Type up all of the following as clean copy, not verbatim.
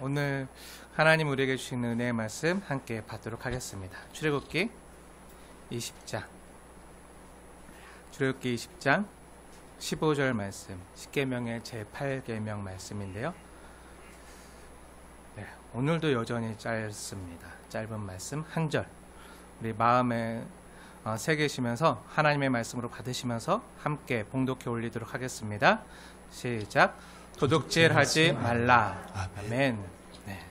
오늘 하나님 우리에게 주시는 은혜의 말씀 함께 받도록 하겠습니다. 출애굽기 20장 출애굽기 20장 15절 말씀, 십계명의 제8계명 말씀인데요. 오늘도 여전히 짧습니다. 짧은 말씀 한 절 우리 마음에 새기시면서 하나님의 말씀으로 받으시면서 함께 봉독해 올리도록 하겠습니다. 시작. 도둑질하지 말라. 아멘. 네.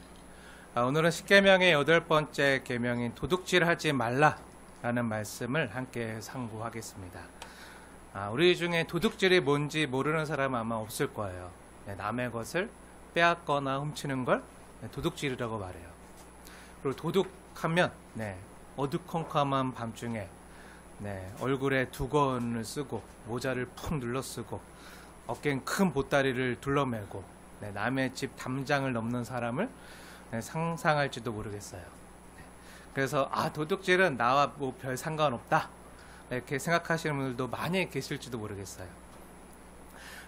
오늘은 십계명의 8번째 계명인 도둑질하지 말라라는 말씀을 함께 상고하겠습니다. 우리 중에 도둑질이 뭔지 모르는 사람은 아마 없을 거예요. 남의 것을 빼앗거나 훔치는 걸 도둑질이라고 말해요. 그리고 도둑하면 어두컴컴한 밤중에 얼굴에 두건을 쓰고 모자를 푹 눌러 쓰고 어깨엔 큰 보따리를 둘러매고 남의 집 담장을 넘는 사람을 상상할지도 모르겠어요. 그래서 도둑질은 나와 뭐 별 상관없다 이렇게 생각하시는 분들도 많이 계실지도 모르겠어요.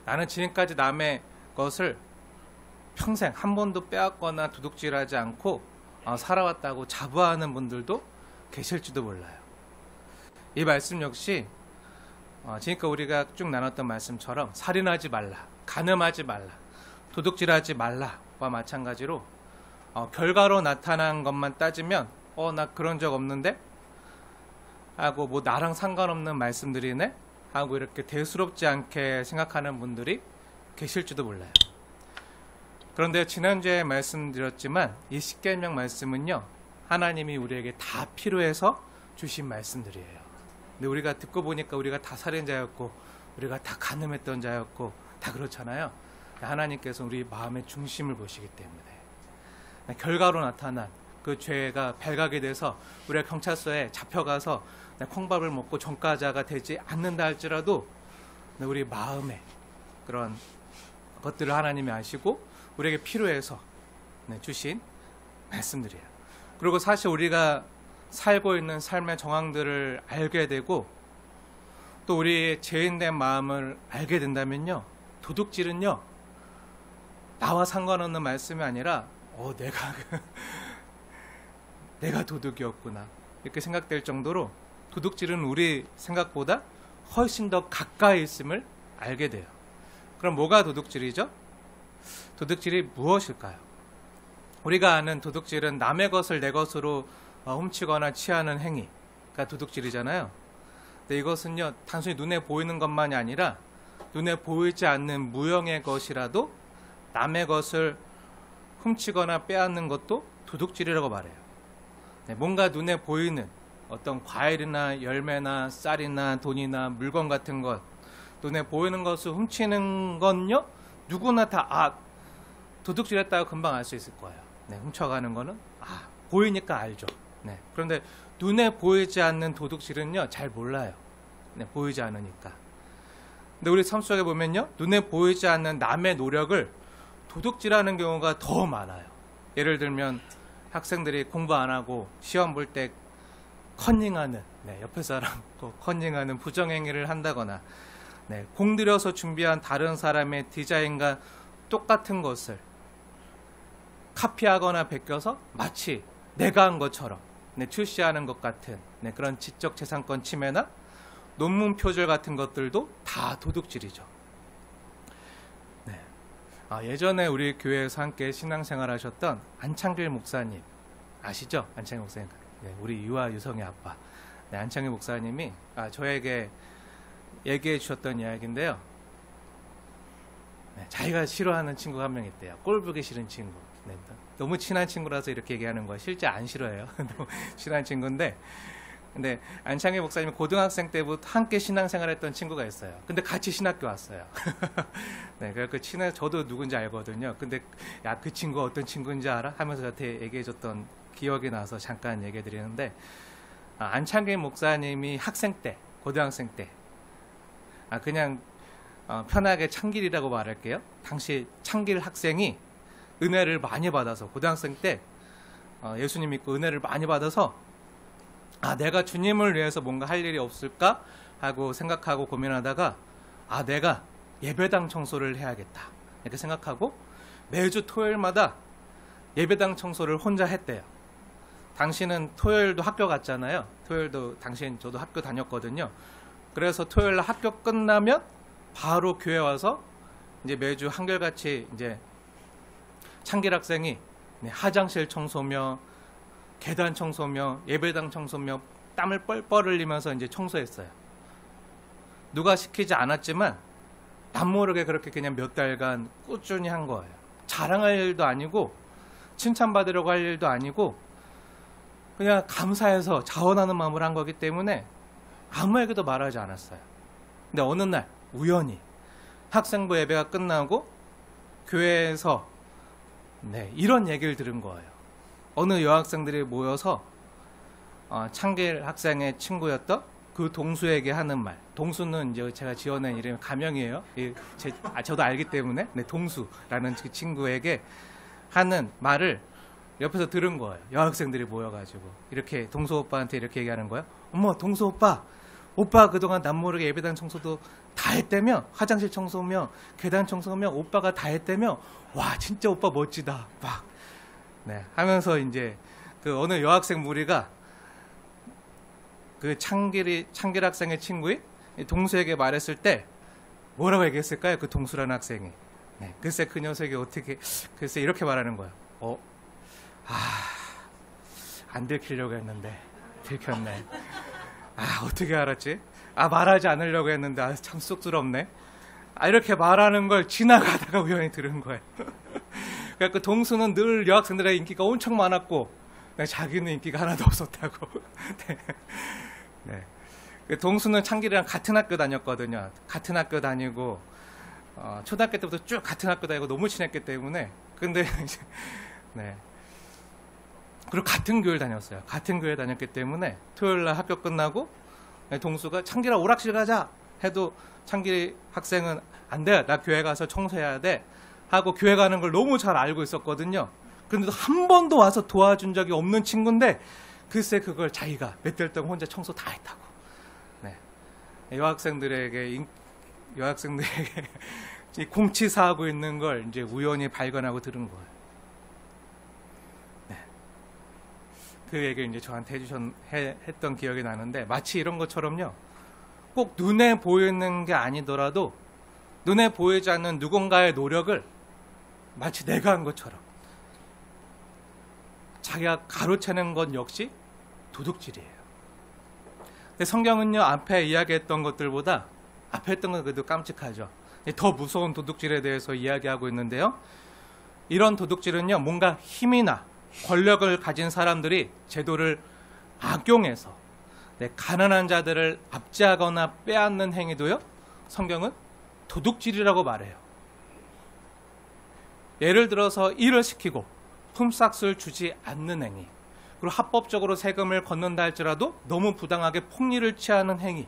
나는 지금까지 남의 것을 평생 한 번도 빼앗거나 도둑질하지 않고 살아왔다고 자부하는 분들도 계실지도 몰라요. 이 말씀 역시 지금까지 우리가 쭉 나눴던 말씀처럼 살인하지 말라, 간음하지 말라, 도둑질하지 말라와 마찬가지로 결과로 나타난 것만 따지면 나 그런 적 없는데 하고 뭐 나랑 상관없는 말씀들이네 하고 이렇게 대수롭지 않게 생각하는 분들이 계실지도 몰라요. 그런데 지난주에 말씀드렸지만 이 십계명 말씀은요, 하나님이 우리에게 다 필요해서 주신 말씀들이에요. 근데 우리가 듣고 보니까 우리가 다 살인자였고 우리가 다 간음했던 자였고 다 그렇잖아요. 하나님께서 우리 마음의 중심을 보시기 때문에 결과로 나타난 그 죄가 발각이 돼서 우리가 경찰서에 잡혀가서 콩밥을 먹고 전과자가 되지 않는다 할지라도 우리 마음에 그런 것들을 하나님이 아시고 우리에게 필요해서 주신 말씀들이에요. 그리고 사실 우리가 살고 있는 삶의 정황들을 알게 되고 또 우리의 죄인된 마음을 알게 된다면요, 도둑질은요 나와 상관없는 말씀이 아니라 내가 도둑이었구나 이렇게 생각될 정도로 도둑질은 우리 생각보다 훨씬 더 가까이 있음을 알게 돼요. 그럼 뭐가 도둑질이죠? 도둑질이 무엇일까요? 우리가 아는 도둑질은 남의 것을 내 것으로 훔치거나 취하는 행위가 도둑질이잖아요. 근데 이것은요 단순히 눈에 보이는 것만이 아니라 눈에 보이지 않는 무형의 것이라도 남의 것을 훔치거나 빼앗는 것도 도둑질이라고 말해요. 뭔가 눈에 보이는 어떤 과일이나 열매나 쌀이나 돈이나 물건 같은 것, 눈에 보이는 것을 훔치는 건요 누구나 다 도둑질했다고 금방 알 수 있을 거예요. 훔쳐가는 거는 보이니까 알죠. 그런데 눈에 보이지 않는 도둑질은요 잘 몰라요. 보이지 않으니까. 근데 우리 삶 속에 보면요, 눈에 보이지 않는 남의 노력을 도둑질하는 경우가 더 많아요. 예를 들면 학생들이 공부 안 하고 시험 볼 때 컨닝하는, 옆에 사람 컨닝하는 부정행위를 한다거나 공들여서 준비한 다른 사람의 디자인과 똑같은 것을 카피하거나 베껴서 마치 내가 한 것처럼 출시하는 것 같은 그런 지적재산권 침해나 논문 표절 같은 것들도 다 도둑질이죠. 예전에 우리 교회에서 함께 신앙생활 하셨던 안창길 목사님 아시죠? 안창길 목사님, 우리 유아 유성의 아빠 안창길 목사님이 저에게 얘기해 주셨던 이야기인데요. 자기가 싫어하는 친구가 한 명 있대요. 꼴 보기 싫은 친구. 너무 친한 친구라서 이렇게 얘기하는 거예요. 실제 안 싫어해요. 너무 친한 친구인데, 근데 안창길 목사님이 고등학생 때부터 함께 신앙생활했던 친구가 있어요. 근데 같이 신학교 왔어요. 그 저도 누군지 알거든요. 근데 그 친구가 어떤 친구인지 알아? 하면서 저한테 얘기해줬던 기억이 나서 잠깐 얘기해 드리는데, 안창길 목사님이 학생 때, 고등학생 때, 그냥 편하게 창길이라고 말할게요. 당시 창길 학생이 은혜를 많이 받아서 고등학생 때 예수님 믿고 은혜를 많이 받아서 내가 주님을 위해서 뭔가 할 일이 없을까 하고 생각하고 고민하다가 내가 예배당 청소를 해야겠다 이렇게 생각하고 매주 토요일마다 예배당 청소를 혼자 했대요. 당신은 토요일도 학교 갔잖아요. 토요일도 저도 학교 다녔거든요. 그래서 토요일 날 학교 끝나면 바로 교회 와서 이제 매주 한결같이 이제 창길 학생이 화장실 청소며 계단 청소며 예배당 청소며 땀을 뻘뻘 흘리면서 이제 청소했어요. 누가 시키지 않았지만 남모르게 그렇게 그냥 몇 달간 꾸준히 한 거예요. 자랑할 일도 아니고 칭찬받으려고 할 일도 아니고 그냥 감사해서 자원하는 마음으로 한 거기 때문에 아무에게도 말하지 않았어요. 근데 어느 날 우연히 학생부 예배가 끝나고 교회에서 이런 얘기를 들은 거예요. 어느 여학생들이 모여서 창길 학생의 친구였던 그 동수에게 하는 말. 동수는 이제 제가 지어낸 이름이 가명이에요. 저도 알기 때문에 동수라는 그 친구에게 하는 말을 옆에서 들은 거예요. 여학생들이 모여가지고 이렇게 동수 오빠한테 이렇게 얘기하는 거예요. 어머, 동수 오빠 그동안 남모르게 예배당 청소도 다 했다며, 화장실 청소며 계단 청소며 오빠가 다 했다며, 와 진짜 오빠 멋지다 막 하면서 이제 그 어느 여학생 무리가 그 창길 학생의 친구인 동수에게 말했을 때 뭐라고 얘기했을까요? 그 동수라는 학생이. 글쎄 그 녀석이 어떻게 글쎄 이렇게 말하는 거야. 안 들키려고 했는데 들켰네. 어떻게 알았지? 말하지 않으려고 했는데 참 쑥스럽네. 이렇게 말하는 걸 지나가다가 우연히 들은 거예요. 그러니까 그 동수는 늘 여학생들의 인기가 엄청 많았고 자기는 인기가 하나도 없었다고. 그 동수는 창길이랑 같은 학교 다녔거든요. 같은 학교 다니고 초등학교 때부터 쭉 같은 학교 다니고 너무 친했기 때문에. 근데 그리고 같은 교회를 다녔어요. 같은 교회 다녔기 때문에 토요일날 학교 끝나고 동수가 창길아 오락실 가자 해도 창길 학생은 안 돼, 나 교회 가서 청소해야 돼 하고 교회 가는 걸 너무 잘 알고 있었거든요. 그런데도 한 번도 와서 도와준 적이 없는 친구인데 글쎄 그걸 자기가 몇 달 동안 혼자 청소 다 했다고. 여학생들에게 공치사하고 있는 걸 이제 우연히 발견하고 들은 거예요. 그 얘기를 이제 저한테 했던 기억이 나는데, 마치 이런 것처럼요, 꼭 눈에 보이는 게 아니더라도 눈에 보이지 않는 누군가의 노력을 마치 내가 한 것처럼 자기가 가로채는 것 역시 도둑질이에요. 근데 성경은요, 앞에 이야기했던 것들보다 앞에 했던 건 그래도 깜찍하죠. 더 무서운 도둑질에 대해서 이야기하고 있는데요, 이런 도둑질은요, 뭔가 힘이나 권력을 가진 사람들이 제도를 악용해서 가난한 자들을 압제하거나 빼앗는 행위도요, 성경은 도둑질이라고 말해요. 예를 들어서 일을 시키고 품삯을 주지 않는 행위, 그리고 합법적으로 세금을 걷는다 할지라도 너무 부당하게 폭리를 취하는 행위,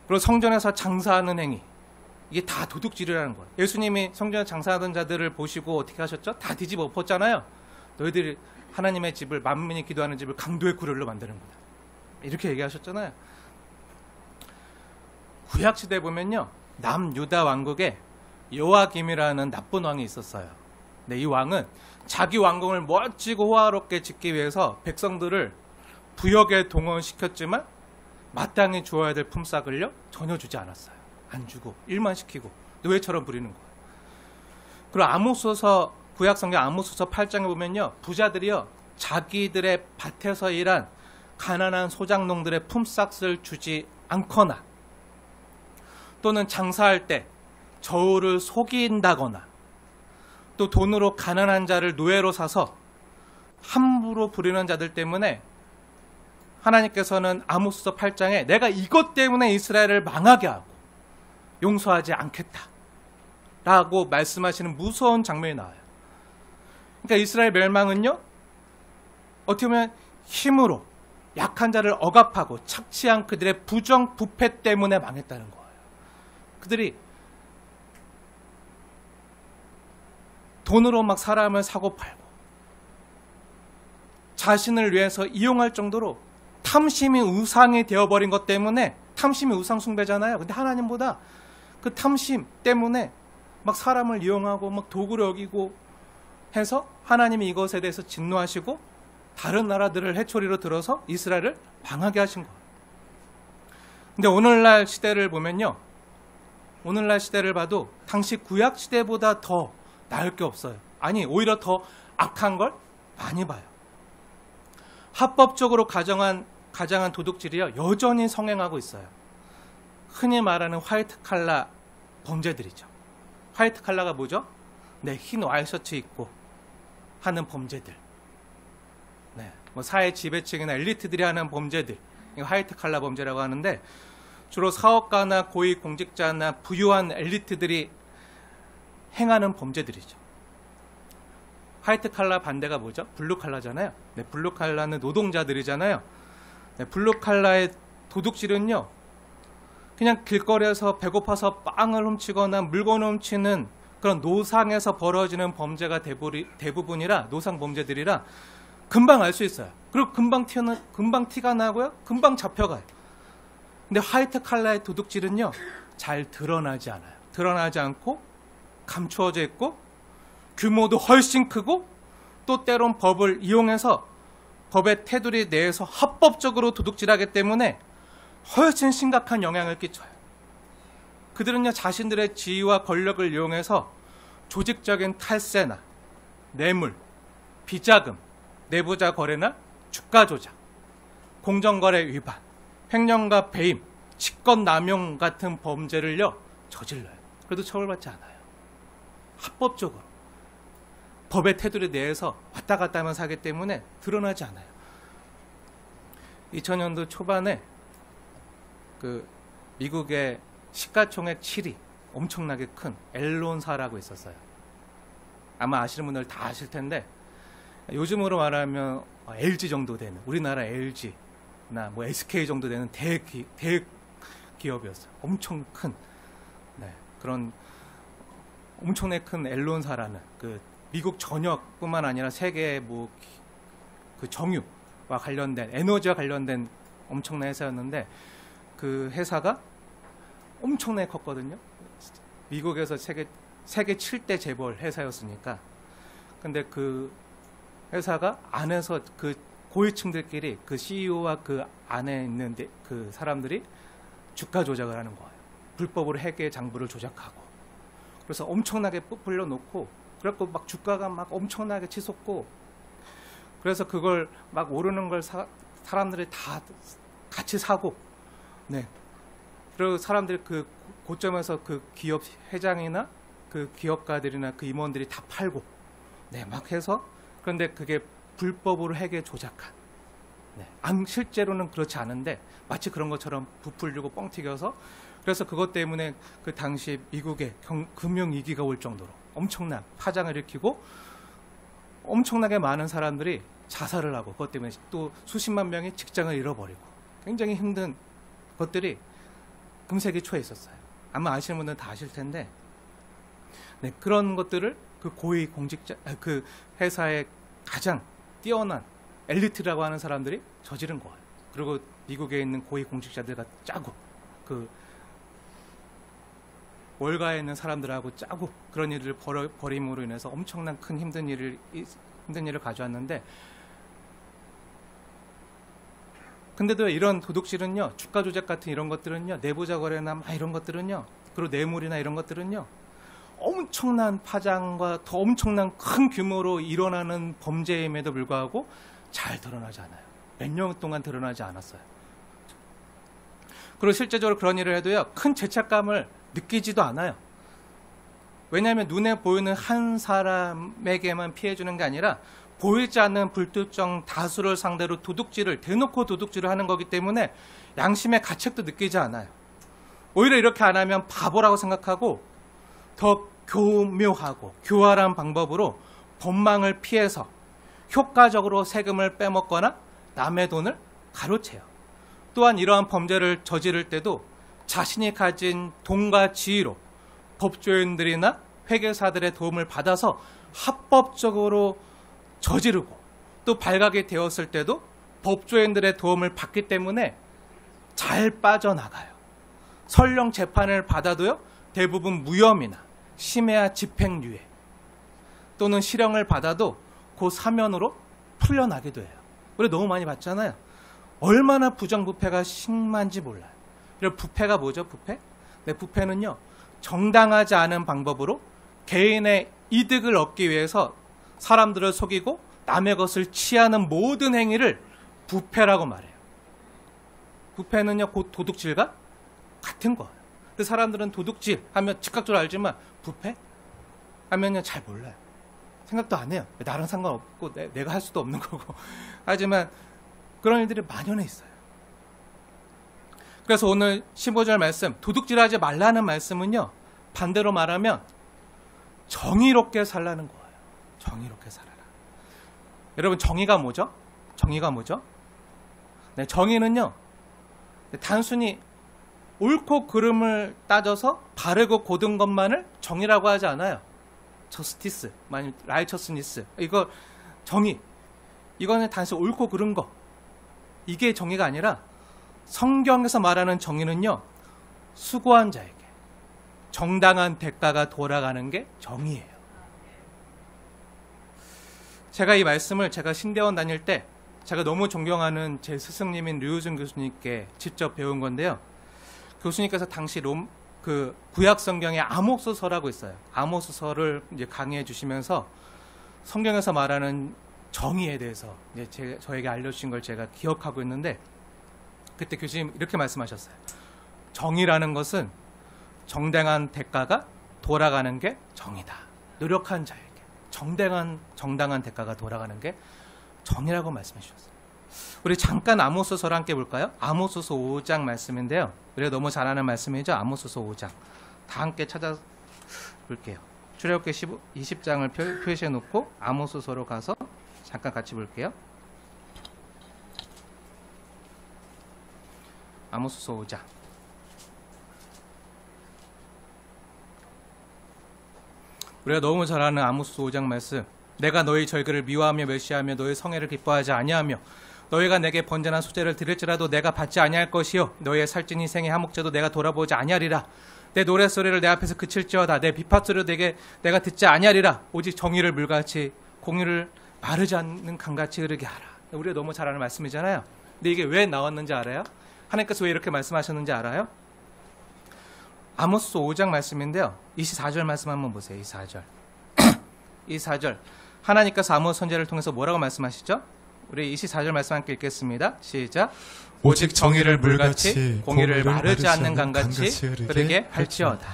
그리고 성전에서 장사하는 행위, 이게 다 도둑질이라는 거예요. 예수님이 성전에 장사하던 자들을 보시고 어떻게 하셨죠? 다 뒤집어 엎었잖아요. 너희들이 하나님의 집을, 만민이 기도하는 집을 강도의 구렬로 만드는 거다, 이렇게 얘기하셨잖아요. 구약시대에 보면요, 남유다 왕국에 요아김이라는 나쁜 왕이 있었어요. 근데 이 왕은 자기 왕궁을 멋지고 호화롭게 짓기 위해서 백성들을 부역에 동원시켰지만 마땅히 주어야 될 품삯을요 전혀 주지 않았어요. 안 주고 일만 시키고 노예처럼 부리는 거예요. 그리고 아모스서, 구약성경 아모스서 8장에 보면요, 부자들이요 자기들의 밭에서 일한 가난한 소작농들의 품삯을 주지 않거나, 또는 장사할 때 저울을 속인다거나, 또 돈으로 가난한 자를 노예로 사서 함부로 부리는 자들 때문에 하나님께서는 아모스서 8장에 내가 이것 때문에 이스라엘을 망하게 하고 용서하지 않겠다 라고 말씀하시는 무서운 장면이 나와요. 그러니까 이스라엘 멸망은요, 어떻게 보면 힘으로 약한 자를 억압하고 착취한 그들의 부정부패 때문에 망했다는 거예요. 그들이 돈으로 막 사람을 사고 팔고 자신을 위해서 이용할 정도로 탐심이 우상이 되어버린 것 때문에, 탐심이 우상 숭배잖아요. 근데 하나님보다 그 탐심 때문에 막 사람을 이용하고 막 도구를 어기고 해서 하나님이 이것에 대해서 진노하시고 다른 나라들을 해초리로 들어서 이스라엘을 망하게 하신 거예요. 근데 오늘날 시대를 보면요, 오늘날 시대를 봐도 당시 구약 시대보다 더 나을 게 없어요. 아니, 오히려 더 악한 걸 많이 봐요. 합법적으로 가정한 도둑질이요, 여전히 성행하고 있어요. 흔히 말하는 화이트 칼라 범죄들이죠. 화이트 칼라가 뭐죠? 네, 흰 와이셔츠 입고 하는 범죄들. 네, 뭐 사회 지배층이나 엘리트들이 하는 범죄들, 이거 화이트 칼라 범죄라고 하는데, 주로 사업가나 고위공직자나 부유한 엘리트들이 행하는 범죄들이죠. 화이트 칼라 반대가 뭐죠? 블루 칼라잖아요. 네, 블루 칼라는 노동자들이잖아요. 네, 블루 칼라의 도둑질은요, 그냥 길거리에서 배고파서 빵을 훔치거나 물건을 훔치는 그런 노상에서 벌어지는 범죄가 대부분이라, 노상 범죄들이라 금방 알 수 있어요. 그리고 금방 티가 나고요, 금방 잡혀가요. 근데 화이트 칼라의 도둑질은요, 잘 드러나지 않아요. 드러나지 않고 감추어져 있고 규모도 훨씬 크고, 또 때론 법을 이용해서 법의 테두리 내에서 합법적으로 도둑질하기 때문에 훨씬 심각한 영향을 끼쳐요. 그들은요, 자신들의 지위와 권력을 이용해서 조직적인 탈세나 뇌물, 비자금, 내부자 거래나 주가 조작, 공정거래 위반, 횡령과 배임, 직권남용 같은 범죄를요 저질러요. 그래도 처벌받지 않아요. 합법적으로 법의 테두리 내에서 왔다 갔다 하면서 하기 때문에 드러나지 않아요. 2000년도 초반에 그 미국의 시가총액 7위 엄청나게 큰 앨론사라고 있었어요. 아마 아시는 분들 다 아실 텐데, 요즘으로 말하면 LG 정도 되는, 우리나라 LG나 뭐 SK 정도 되는 대기업이었어요. 엄청 큰, 네, 그런 엄청나게 큰 앨론사라는 그 미국 전역뿐만 아니라 세계 뭐 그 정유와 관련된, 에너지와 관련된 엄청난 회사였는데, 그 회사가 엄청나게 컸거든요. 미국에서 세계 7대 재벌 회사였으니까. 근데 그 회사가 안에서 그 고위층들끼리, 그 CEO와 그 안에 있는 그 사람들이 주가 조작을 하는 거예요. 불법으로 회계 장부를 조작하고. 그래서 엄청나게 부풀려 놓고, 그래갖고 막 주가가 막 엄청나게 치솟고, 그래서 그걸 막 오르는 걸 사람들이 다 같이 사고, 네. 그리고 사람들이 그 고점에서 그 기업 회장이나 그 기업가들이나 그 임원들이 다 팔고, 네, 막 해서, 그런데 그게 불법으로 회계 조작한, 네, 실제로는 그렇지 않은데 마치 그런 것처럼 부풀리고 뻥튀겨서, 그래서 그것 때문에 그 당시 미국에 금융위기가 올 정도로 엄청난 파장을 일으키고, 엄청나게 많은 사람들이 자살을 하고, 그것 때문에 또 수십만 명이 직장을 잃어버리고, 굉장히 힘든 것들이 금세기 초에 있었어요. 아마 아시는 분들은 다 아실 텐데, 네, 그런 것들을 그 고위 공직자, 그 회사의 가장 뛰어난 엘리트라고 하는 사람들이 저지른 거예요. 그리고 미국에 있는 고위 공직자들과 짜고, 그 월가에 있는 사람들하고 짜고, 그런 일을 벌임으로 인해서 엄청난 큰 힘든 일을 가져왔는데, 근데도 이런 도둑질은요, 주가 조작 같은 이런 것들은요, 내부자 거래나 막 이런 것들은요, 그리고 뇌물이나 이런 것들은요, 엄청난 파장과 더 엄청난 큰 규모로 일어나는 범죄임에도 불구하고 잘 드러나지 않아요. 몇 년 동안 드러나지 않았어요. 그리고 실제적으로 그런 일을 해도요, 큰 죄책감을 느끼지도 않아요. 왜냐하면 눈에 보이는 한 사람에게만 피해주는 게 아니라 보이지 않는 불특정 다수를 상대로 대놓고 도둑질을 하는 거기 때문에 양심의 가책도 느끼지 않아요. 오히려 이렇게 안 하면 바보라고 생각하고 더 교묘하고 교활한 방법으로 법망을 피해서 효과적으로 세금을 빼먹거나 남의 돈을 가로채요. 또한 이러한 범죄를 저지를 때도 자신이 가진 돈과 지위로 법조인들이나 회계사들의 도움을 받아서 합법적으로 저지르고, 또 발각이 되었을 때도 법조인들의 도움을 받기 때문에 잘 빠져나가요. 설령 재판을 받아도요, 대부분 무혐의나 심해야 집행유예. 또는 실형을 받아도 그 사면으로 풀려나기도 해요. 우리 너무 많이 봤잖아요. 얼마나 부정부패가 심한지 몰라요. 그리고 부패가 뭐죠? 부패? 네, 부패는요, 정당하지 않은 방법으로 개인의 이득을 얻기 위해서 사람들을 속이고 남의 것을 취하는 모든 행위를 부패라고 말해요. 부패는요, 곧 도둑질과 같은 거예요. 근데 사람들은 도둑질 하면 즉각적으로 알지만 부패 하면요 잘 몰라요. 생각도 안 해요. 나랑 상관없고 내가 할 수도 없는 거고. 하지만 그런 일들이 만연해 있어요. 그래서 오늘 15절 말씀, 도둑질하지 말라는 말씀은요, 반대로 말하면 정의롭게 살라는 거예요. 정의롭게 살아라. 여러분, 정의가 뭐죠? 정의가 뭐죠? 네, 정의는요, 단순히 옳고 그름을 따져서 바르고 고든 것만을 정의라고 하지 않아요. 저스티스, 라이처스니스, 이거 정의. 이거는 단순히 옳고 그른 거. 이게 정의가 아니라 성경에서 말하는 정의는요, 수고한 자에게 정당한 대가가 돌아가는 게 정의예요. 제가 이 말씀을 제가 신대원 다닐 때 제가 너무 존경하는 제 스승님인 류우준 교수님께 직접 배운 건데요. 교수님께서 당시 그 구약 성경에 아모스서라고 있어요. 아모스서를 이제 강의해 주시면서 성경에서 말하는 정의에 대해서 이제 저에게 알려주신 걸 제가 기억하고 있는데, 그때 교수님 이렇게 말씀하셨어요. 정의라는 것은 정당한 대가가 돌아가는 게 정의다. 노력한 자에게 정당한 대가가 돌아가는 게 정의라고 말씀해 주셨어요. 우리 잠깐 아모스서를 함께 볼까요? 아모스서 5장 말씀인데요. 우리가 너무 잘 아는 말씀이죠. 아모스서 5장. 다 함께 찾아볼게요. 출애굽기 20장을 표시해 놓고 아모스서로 가서 잠깐 같이 볼게요. 아모스서 5장. 우리가 너무 잘 아는 아모스 5장 말씀. 내가 너희 절기를 미워하며 멸시하며 너희 성회를 기뻐하지 아니하며 너희가 내게 번제나 수제를 드릴지라도 내가 받지 아니할 것이요 너희의 살찐 희생의 화목제도 내가 돌아보지 아니하리라. 내 노랫소리를 내 앞에서 그칠지어다. 내 비파소리를 내가 듣지 아니하리라. 오직 정의를 물같이 공의를 마르지 않는 강같이 흐르게 하라. 우리가 너무 잘 아는 말씀이잖아요. 근데 이게 왜 나왔는지 알아요? 하나님께서 왜 이렇게 말씀하셨는지 알아요? 아모스 5장 말씀인데요. 24절 말씀 한번 보세요. 24절. 24절. 하나님께서 아모스 선지자를 통해서 뭐라고 말씀하시죠? 우리 24절 말씀 함께 읽겠습니다. 시작. 오직 정의를 물같이 공의를 마르지 않는 강같이 흐르게 할지어다.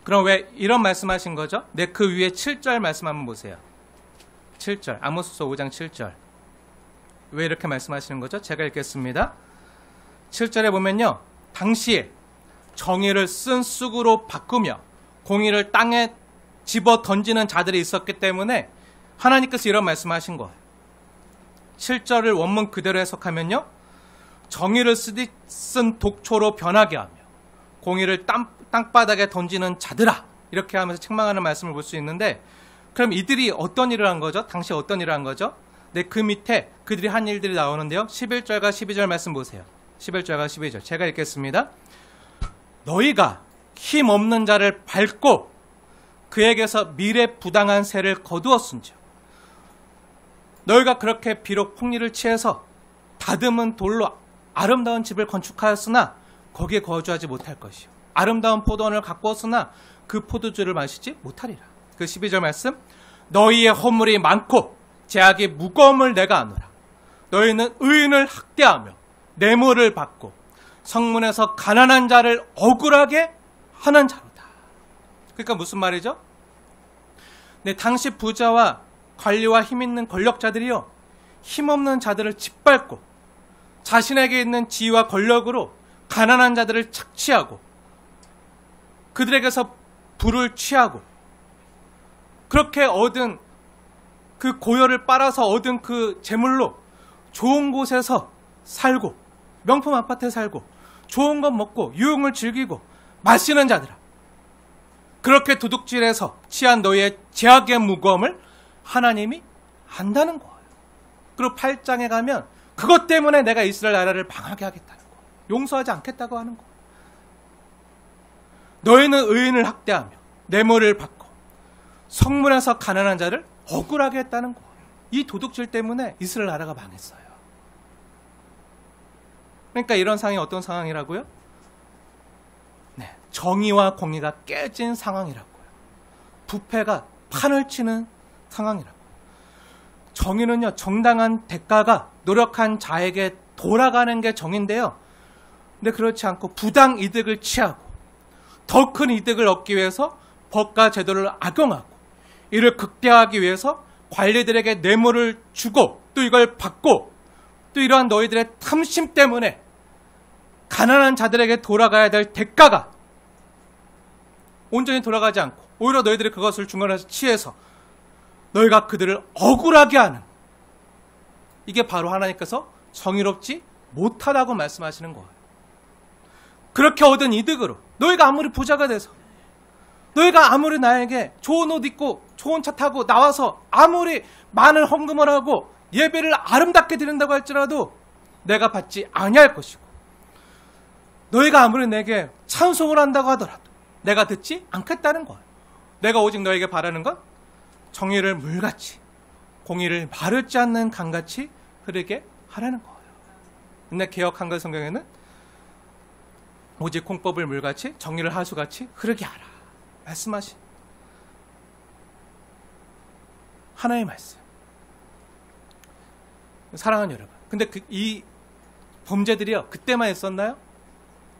그럼 왜 이런 말씀하신 거죠? 네, 그 위에 7절 말씀 한번 보세요. 7절. 아모스서 5장 7절. 왜 이렇게 말씀하시는 거죠? 제가 읽겠습니다. 7절에 보면요. 당시에 정의를 쓴 쑥으로 바꾸며 공의를 땅에 집어 던지는 자들이 있었기 때문에 하나님께서 이런 말씀하신 거예요. 7절을 원문 그대로 해석하면요. 정의를 쓴 독초로 변하게 하며 공의를 땅바닥에 던지는 자들아. 이렇게 하면서 책망하는 말씀을 볼 수 있는데, 그럼 이들이 어떤 일을 한 거죠? 당시 어떤 일을 한 거죠? 네, 그 밑에 그들이 한 일들이 나오는데요. 11절과 12절 말씀 보세요. 11절과 12절. 제가 읽겠습니다. 너희가 힘없는 자를 밟고 그에게서 미래부당한 세를 거두었은즉 너희가 그렇게 비록 폭리를 취해서 다듬은 돌로 아름다운 집을 건축하였으나 거기에 거주하지 못할 것이요 아름다운 포도원을 가꾸었으나 그 포도주를 마시지 못하리라. 그 12절 말씀. 너희의 허물이 많고 제약이 무거움을 내가 아노라. 너희는 의인을 학대하며 뇌물을 받고 성문에서 가난한 자를 억울하게 하는 자로다. 그러니까 무슨 말이죠? 네, 당시 부자와 관리와 힘 있는 권력자들이요, 힘없는 자들을 짓밟고 자신에게 있는 지위와 권력으로 가난한 자들을 착취하고 그들에게서 부를 취하고 그렇게 얻은 그 고열을 빨아서 얻은 그 재물로 좋은 곳에서 살고 명품 아파트에 살고 좋은 것 먹고 유흥을 즐기고 마시는 자들아, 그렇게 도둑질해서 취한 너희의 죄악의 무거움을 하나님이 안다는 거예요. 그리고 8장에 가면 그것 때문에 내가 이스라엘 나라를 방하게 하겠다는 거예요. 용서하지 않겠다고 하는 거예요. 너희는 의인을 학대하며 뇌물을 받고 성문에서 가난한 자를 억울하게 했다는 거예요. 이 도둑질 때문에 이스라엘 나라가 망했어요. 그러니까 이런 상황이 어떤 상황이라고요? 네, 정의와 공의가 깨진 상황이라고요. 부패가 판을 치는 상황이라고요. 정의는요, 정당한 대가가 노력한 자에게 돌아가는 게 정의인데요. 근데 그렇지 않고 부당 이득을 취하고 더 큰 이득을 얻기 위해서 법과 제도를 악용하고 이를 극대화하기 위해서 관리들에게 뇌물을 주고 또 이걸 받고 또 이러한 너희들의 탐심 때문에 가난한 자들에게 돌아가야 될 대가가 온전히 돌아가지 않고 오히려 너희들이 그것을 중간에서 취해서 너희가 그들을 억울하게 하는, 이게 바로 하나님께서 정의롭지 못하다고 말씀하시는 거예요. 그렇게 얻은 이득으로 너희가 아무리 부자가 돼서 너희가 아무리 나에게 좋은 옷 입고 좋은 차 타고 나와서 아무리 많은 헌금을 하고 예배를 아름답게 드린다고 할지라도 내가 받지 아니할 것이고, 너희가 아무리 내게 찬송을 한다고 하더라도 내가 듣지 않겠다는 거예요. 내가 오직 너에게 바라는 건 정의를 물같이 공의를 마르지 않는 강같이 흐르게 하라는 거예요. 근데 개역 한글 성경에는 오직 콩법을 물같이 정의를 하수같이 흐르게 하라 말씀하신 하나의 말씀. 사랑하는 여러분, 근데 이 범죄들이요 그때만 있었나요?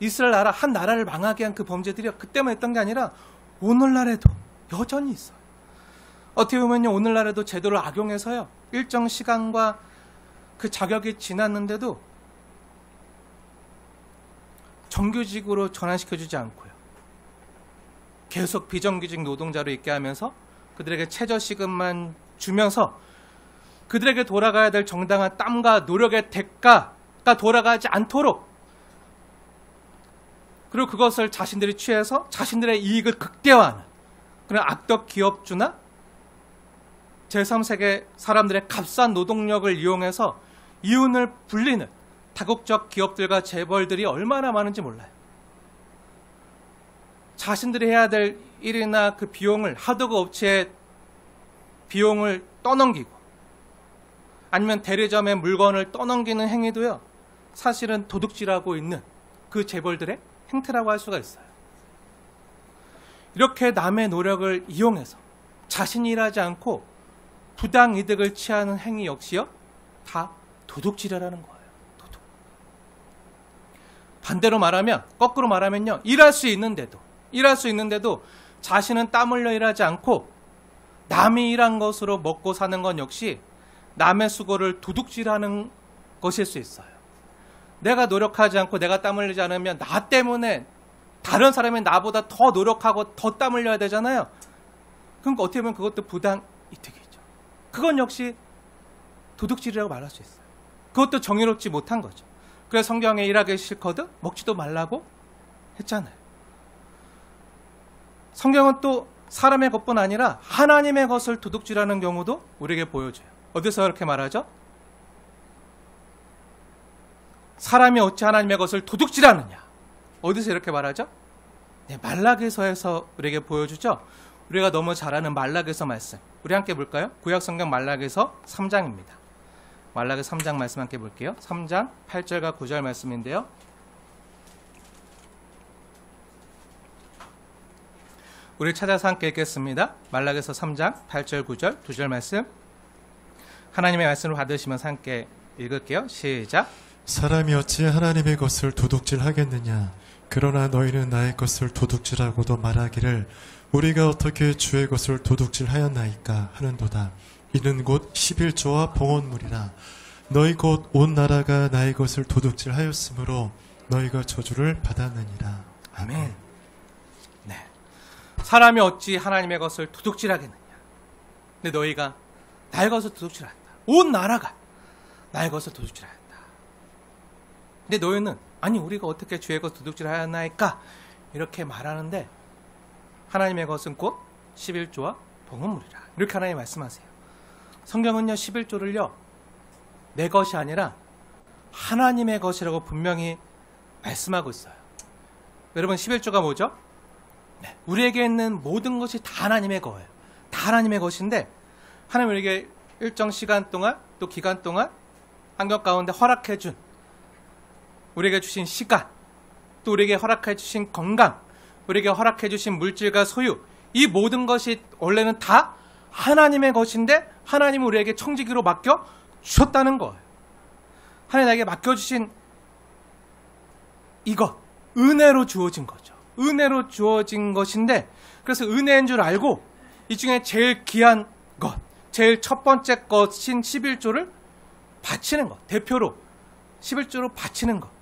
이스라엘 나라 한 나라를 망하게 한 그 범죄들이요 그때만 있던 게 아니라 오늘날에도 여전히 있어요. 어떻게 보면요, 오늘날에도 제도를 악용해서요 일정 시간과 그 자격이 지났는데도 정규직으로 전환시켜주지 않고요, 계속 비정규직 노동자로 있게 하면서 그들에게 최저시급만 주면서 그들에게 돌아가야 될 정당한 땀과 노력의 대가가 돌아가지 않도록, 그리고 그것을 자신들이 취해서 자신들의 이익을 극대화하는 그런 악덕 기업주나 제3세계 사람들의 값싼 노동력을 이용해서 이윤을 불리는 다국적 기업들과 재벌들이 얼마나 많은지 몰라요. 자신들이 해야 될 일이나 그 비용을 하드웨어 업체에 비용을 떠넘기고 아니면 대리점에 물건을 떠넘기는 행위도요 사실은 도둑질하고 있는 그 재벌들의 행태라고 할 수가 있어요. 이렇게 남의 노력을 이용해서 자신이 일하지 않고 부당 이득을 취하는 행위 역시요 다 도둑질이라는 거예요. 도둑. 반대로 말하면, 거꾸로 말하면요, 일할 수 있는데도 자신은 땀 흘려 일하지 않고 남이 일한 것으로 먹고 사는 건 역시 남의 수고를 도둑질하는 것일 수 있어요. 내가 노력하지 않고 내가 땀 흘리지 않으면 나 때문에 다른 사람이 나보다 더 노력하고 더 땀 흘려야 되잖아요. 그러니까 어떻게 보면 그것도 부당 이득이죠. 그건 역시 도둑질이라고 말할 수 있어요. 그것도 정의롭지 못한 거죠. 그래서 성경에 일하기 싫거든 먹지도 말라고 했잖아요. 성경은 또 사람의 것뿐 아니라 하나님의 것을 도둑질하는 경우도 우리에게 보여줘요. 어디서 그렇게 말하죠? 사람이 어찌 하나님의 것을 도둑질하느냐? 어디서 이렇게 말하죠? 네, 말라기서에서 우리에게 보여주죠. 우리가 너무 잘 아는 말라기서 말씀, 우리 함께 볼까요? 구약성경 말라기서 3장입니다. 말라기서 3장 말씀 함께 볼게요. 3장 8절과 9절 말씀인데요. 우리 찾아서 함께 읽겠습니다. 말라기서 3장 8절 9절 두 절 말씀, 하나님의 말씀을 받으시면서 함께 읽을게요. 시작. 사람이 어찌 하나님의 것을 도둑질하겠느냐? 그러나 너희는 나의 것을 도둑질하고도 말하기를 우리가 어떻게 주의 것을 도둑질하였나이까 하는도다. 이는 곧 11조와 봉헌물이라. 너희 곧 온 나라가 나의 것을 도둑질하였으므로 너희가 저주를 받았느니라. 아멘. 네. 사람이 어찌 하나님의 것을 도둑질하겠느냐? 근데 너희가 나의 것을 도둑질한다. 온 나라가 나의 것을 도둑질한다. 근데 너희는 아니 우리가 어떻게 주의 것 도둑질하였나이까 이렇게 말하는데, 하나님의 것은 곧 11조와 봉헌물이라 이렇게 하나님 말씀하세요. 성경은요 11조를요 내 것이 아니라 하나님의 것이라고 분명히 말씀하고 있어요. 여러분 11조가 뭐죠? 네, 우리에게 있는 모든 것이 다 하나님의 거예요. 다 하나님의 것인데 하나님 우리에게 일정 시간 동안 또 기간 동안 환경 가운데 허락해 준 우리에게 주신 시간 또 우리에게 허락해 주신 건강 우리에게 허락해 주신 물질과 소유 이 모든 것이 원래는 다 하나님의 것인데 하나님은 우리에게 청지기로 맡겨 주셨다는 거예요. 하나님 나에게 맡겨주신 이것 은혜로 주어진 거죠. 은혜로 주어진 것인데 그래서 은혜인 줄 알고 이 중에 제일 귀한 것 제일 첫 번째 것인 11조를 바치는 것 대표로 11조로 바치는 것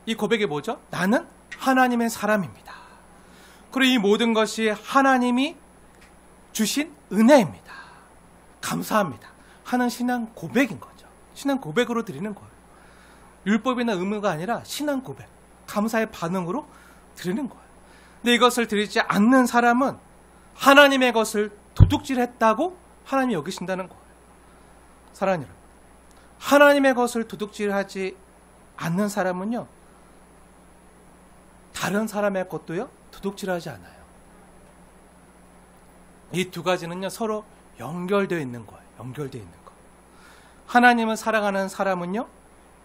이 고백이 뭐죠? 나는 하나님의 사람입니다. 그리고 이 모든 것이 하나님이 주신 은혜입니다. 감사합니다. 하는 신앙 고백인 거죠. 신앙 고백으로 드리는 거예요. 율법이나 의무가 아니라 신앙 고백, 감사의 반응으로 드리는 거예요. 근데 이것을 드리지 않는 사람은 하나님의 것을 도둑질했다고 하나님이 여기신다는 거예요. 사랑하는 여러분, 하나님의 것을 도둑질하지 않는 사람은요, 다른 사람의 것도요, 도둑질하지 않아요. 이 두 가지는요, 서로 연결되어 있는 거예요. 연결되어 있는 거. 하나님을 사랑하는 사람은요,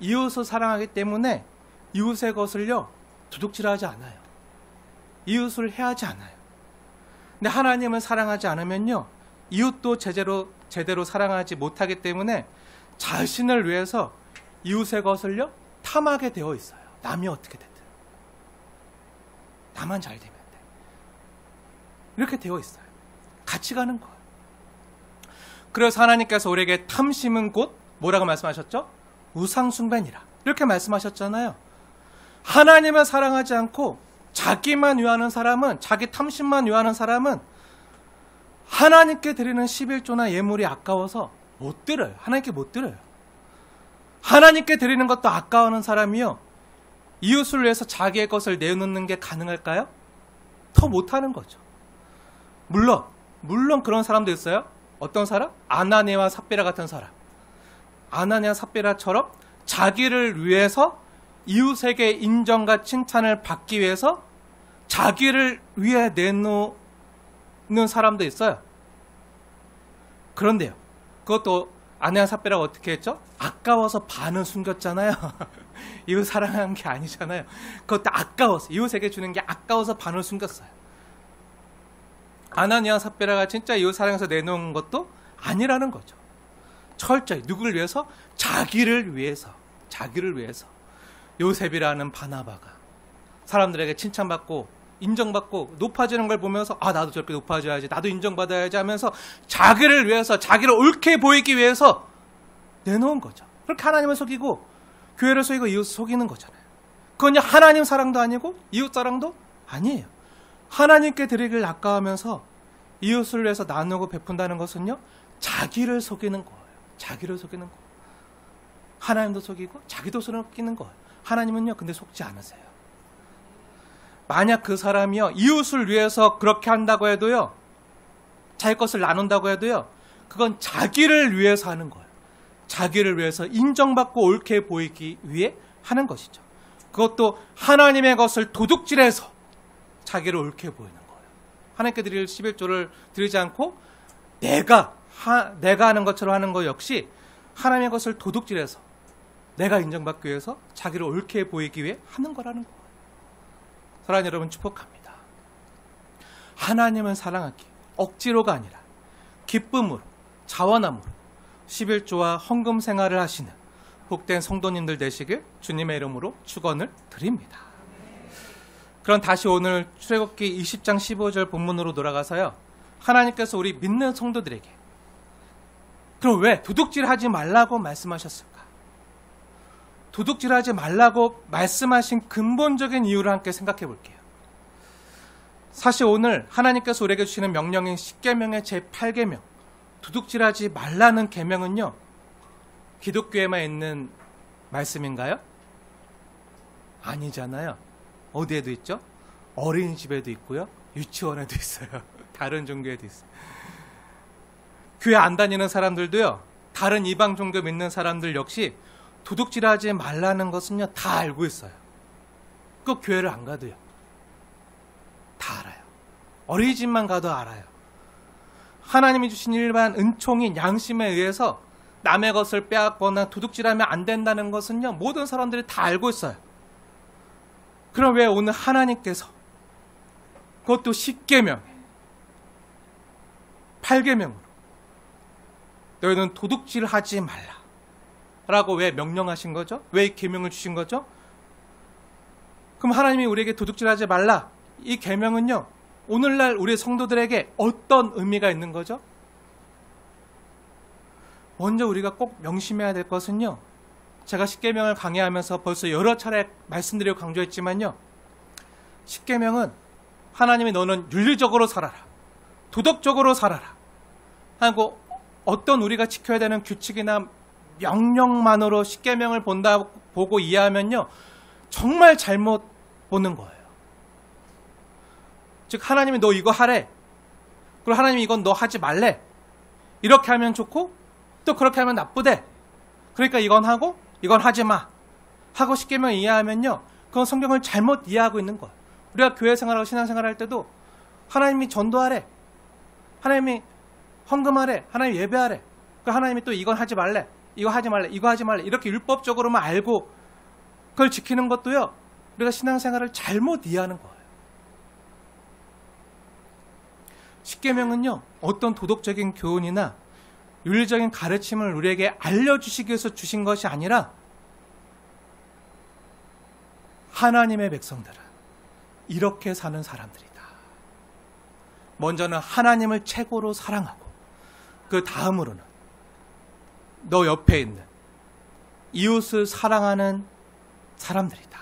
이웃을 사랑하기 때문에 이웃의 것을요, 도둑질하지 않아요. 이웃을 해하지 않아요. 근데 하나님을 사랑하지 않으면요, 이웃도 제대로 사랑하지 못하기 때문에 자신을 위해서 이웃의 것을요, 탐하게 되어 있어요. 남이 어떻게 됐든. 나만 잘 되면 돼. 이렇게 되어 있어요. 같이 가는 거예요. 그래서 하나님께서 우리에게 탐심은 곧 뭐라고 말씀하셨죠? 우상숭배니라. 이렇게 말씀하셨잖아요. 하나님을 사랑하지 않고 자기만 위하는 사람은, 자기 탐심만 위하는 사람은 하나님께 드리는 11조나 예물이 아까워서 못 드려요. 하나님께 못 드려요. 하나님께 드리는 것도 아까워하는 사람이요, 이웃을 위해서 자기의 것을 내놓는 게 가능할까요? 더 못하는 거죠. 물론 그런 사람도 있어요. 어떤 사람? 아나니아와 삽비라 같은 사람. 아나니아 삽비라처럼 자기를 위해서 이웃에게 인정과 칭찬을 받기 위해서 자기를 위해 내놓는 사람도 있어요. 그런데요, 그것도 아나니아 삽비라가 어떻게 했죠? 아까워서 반은 숨겼잖아요. 이웃 사랑하는 게 아니잖아요. 그것도 아까워서, 이웃에게 주는 게 아까워서 반을 숨겼어요. 아나니아 삽비라가 진짜 이웃 사랑해서 내놓은 것도 아니라는 거죠. 철저히 누구를 위해서? 자기를 위해서. 요셉이라는 바나바가 사람들에게 칭찬받고 인정받고 높아지는 걸 보면서 나도 저렇게 높아져야지, 나도 인정받아야지 하면서 자기를 위해서, 자기를 옳게 보이기 위해서 내놓은 거죠. 그렇게 하나님을 속이고 교회를 속이고 이웃을 속이는 거잖아요. 그건 하나님 사랑도 아니고 이웃 사랑도 아니에요. 하나님께 드리길 아까워하면서 이웃을 위해서 나누고 베푼다는 것은요, 자기를 속이는 거예요. 자기를 속이는 거예요. 하나님도 속이고 자기도 속이는 거예요. 하나님은요, 근데 속지 않으세요. 만약 그 사람이요, 이웃을 위해서 그렇게 한다고 해도요, 자기 것을 나눈다고 해도요, 그건 자기를 위해서 하는 거예요. 자기를 위해서 인정받고 옳게 보이기 위해 하는 것이죠. 그것도 하나님의 것을 도둑질해서 자기를 옳게 보이는 거예요. 하나님께 드릴 11조를 드리지 않고 내가 하는 것처럼 하는 것 역시 하나님의 것을 도둑질해서 내가 인정받기 위해서 자기를 옳게 보이기 위해 하는 거라는 거예요. 사랑하는 여러분, 축복합니다. 하나님을 사랑하기, 억지로가 아니라 기쁨으로, 자원함으로 11조와 헌금 생활을 하시는 복된 성도님들 되시길 주님의 이름으로 축원을 드립니다. 그럼 다시 오늘 출애굽기 20장 15절 본문으로 돌아가서요, 하나님께서 우리 믿는 성도들에게 그럼 왜 도둑질하지 말라고 말씀하셨을까? 도둑질하지 말라고 말씀하신 근본적인 이유를 함께 생각해 볼게요. 사실 오늘 하나님께서 우리에게 주시는 명령인 10계명의 제8계명, 도둑질하지 말라는 계명은요, 기독교에만 있는 말씀인가요? 아니잖아요. 어디에도 있죠? 어린이집에도 있고요, 유치원에도 있어요. 다른 종교에도 있어요. 교회 안 다니는 사람들도요, 다른 이방 종교 믿는 사람들 역시 도둑질하지 말라는 것은요, 다 알고 있어요. 그 교회를 안 가도요, 다 알아요. 어린이집만 가도 알아요. 하나님이 주신 일반 은총인 양심에 의해서 남의 것을 빼앗거나 도둑질하면 안 된다는 것은요, 모든 사람들이 다 알고 있어요. 그럼 왜 오늘 하나님께서 그것도 10계명, 8계명으로 너희는 도둑질하지 말라 라고 왜 명령하신 거죠? 왜 이 계명을 주신 거죠? 그럼 하나님이 우리에게 도둑질하지 말라, 이 계명은요, 오늘날 우리 성도들에게 어떤 의미가 있는 거죠? 먼저 우리가 꼭 명심해야 될 것은요, 제가 10계명을 강의하면서 벌써 여러 차례 말씀드리고 강조했지만요, 10계명은 하나님이 너는 윤리적으로 살아라, 도덕적으로 살아라 하고 어떤 우리가 지켜야 되는 규칙이나 명령만으로 10계명을 보고 이해하면요, 정말 잘못 보는 거예요. 즉 하나님이 너 이거 하래, 그리고 하나님이 이건 너 하지 말래, 이렇게 하면 좋고 또 그렇게 하면 나쁘대, 그러니까 이건 하고 이건 하지 마 하고 10계명 이해하면요, 그건 성경을 잘못 이해하고 있는 거예요. 우리가 교회 생활하고 신앙생활 할 때도 하나님이 전도하래, 하나님이 헌금하래, 하나님 예배하래, 그 하나님이 또 이건 하지 말래, 이거 하지 말래, 이거 하지 말래, 이렇게 율법적으로만 알고 그걸 지키는 것도요, 우리가 신앙생활을 잘못 이해하는 거예요. 10계명은요, 어떤 도덕적인 교훈이나 윤리적인 가르침을 우리에게 알려주시기 위해서 주신 것이 아니라 하나님의 백성들은 이렇게 사는 사람들이다. 먼저는 하나님을 최고로 사랑하고 그 다음으로는 너 옆에 있는 이웃을 사랑하는 사람들이다.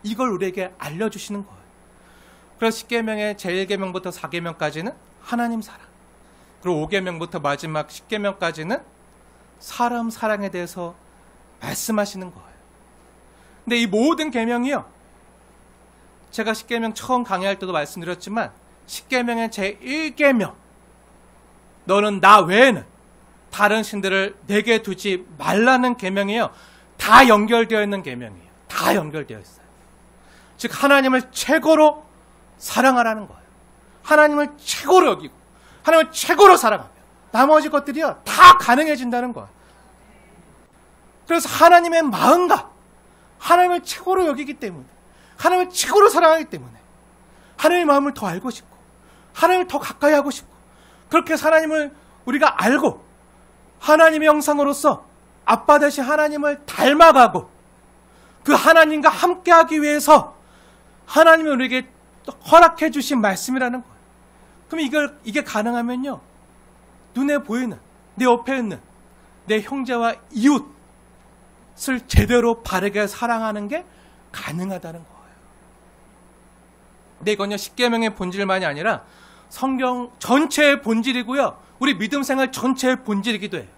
이걸 우리에게 알려주시는 거예요. 그래서 10계명의 제1계명부터 4계명까지는 하나님 사랑, 그리고 5계명부터 마지막 10계명까지는 사람 사랑에 대해서 말씀하시는 거예요. 근데 이 모든 계명이요, 제가 10계명 처음 강의할 때도 말씀드렸지만 10계명의 제1계명, 너는 나 외에는 다른 신들을 내게 두지 말라는 계명이요, 다 연결되어 있는 계명이에요. 다 연결되어 있어요. 즉 하나님을 최고로 사랑하라는 거예요. 하나님을 최고로 여기고 하나님을 최고로 사랑하면 나머지 것들이요, 다 가능해진다는 거예요. 그래서 하나님의 마음과 하나님을 최고로 여기기 때문에, 하나님을 최고로 사랑하기 때문에 하나님의 마음을 더 알고 싶고 하나님을 더 가까이 하고 싶고, 그렇게 해서 하나님을 우리가 알고 하나님의 형상으로서 아빠 되신 하나님을 닮아가고 그 하나님과 함께하기 위해서 하나님이 우리에게 허락해 주신 말씀이라는 거예요. 그럼 이게 가능하면요, 눈에 보이는 내 옆에 있는 내 형제와 이웃을 제대로 바르게 사랑하는 게 가능하다는 거예요. 근데 이건요, 10계명의 본질만이 아니라 성경 전체의 본질이고요, 우리 믿음 생활 전체의 본질이기도 해요.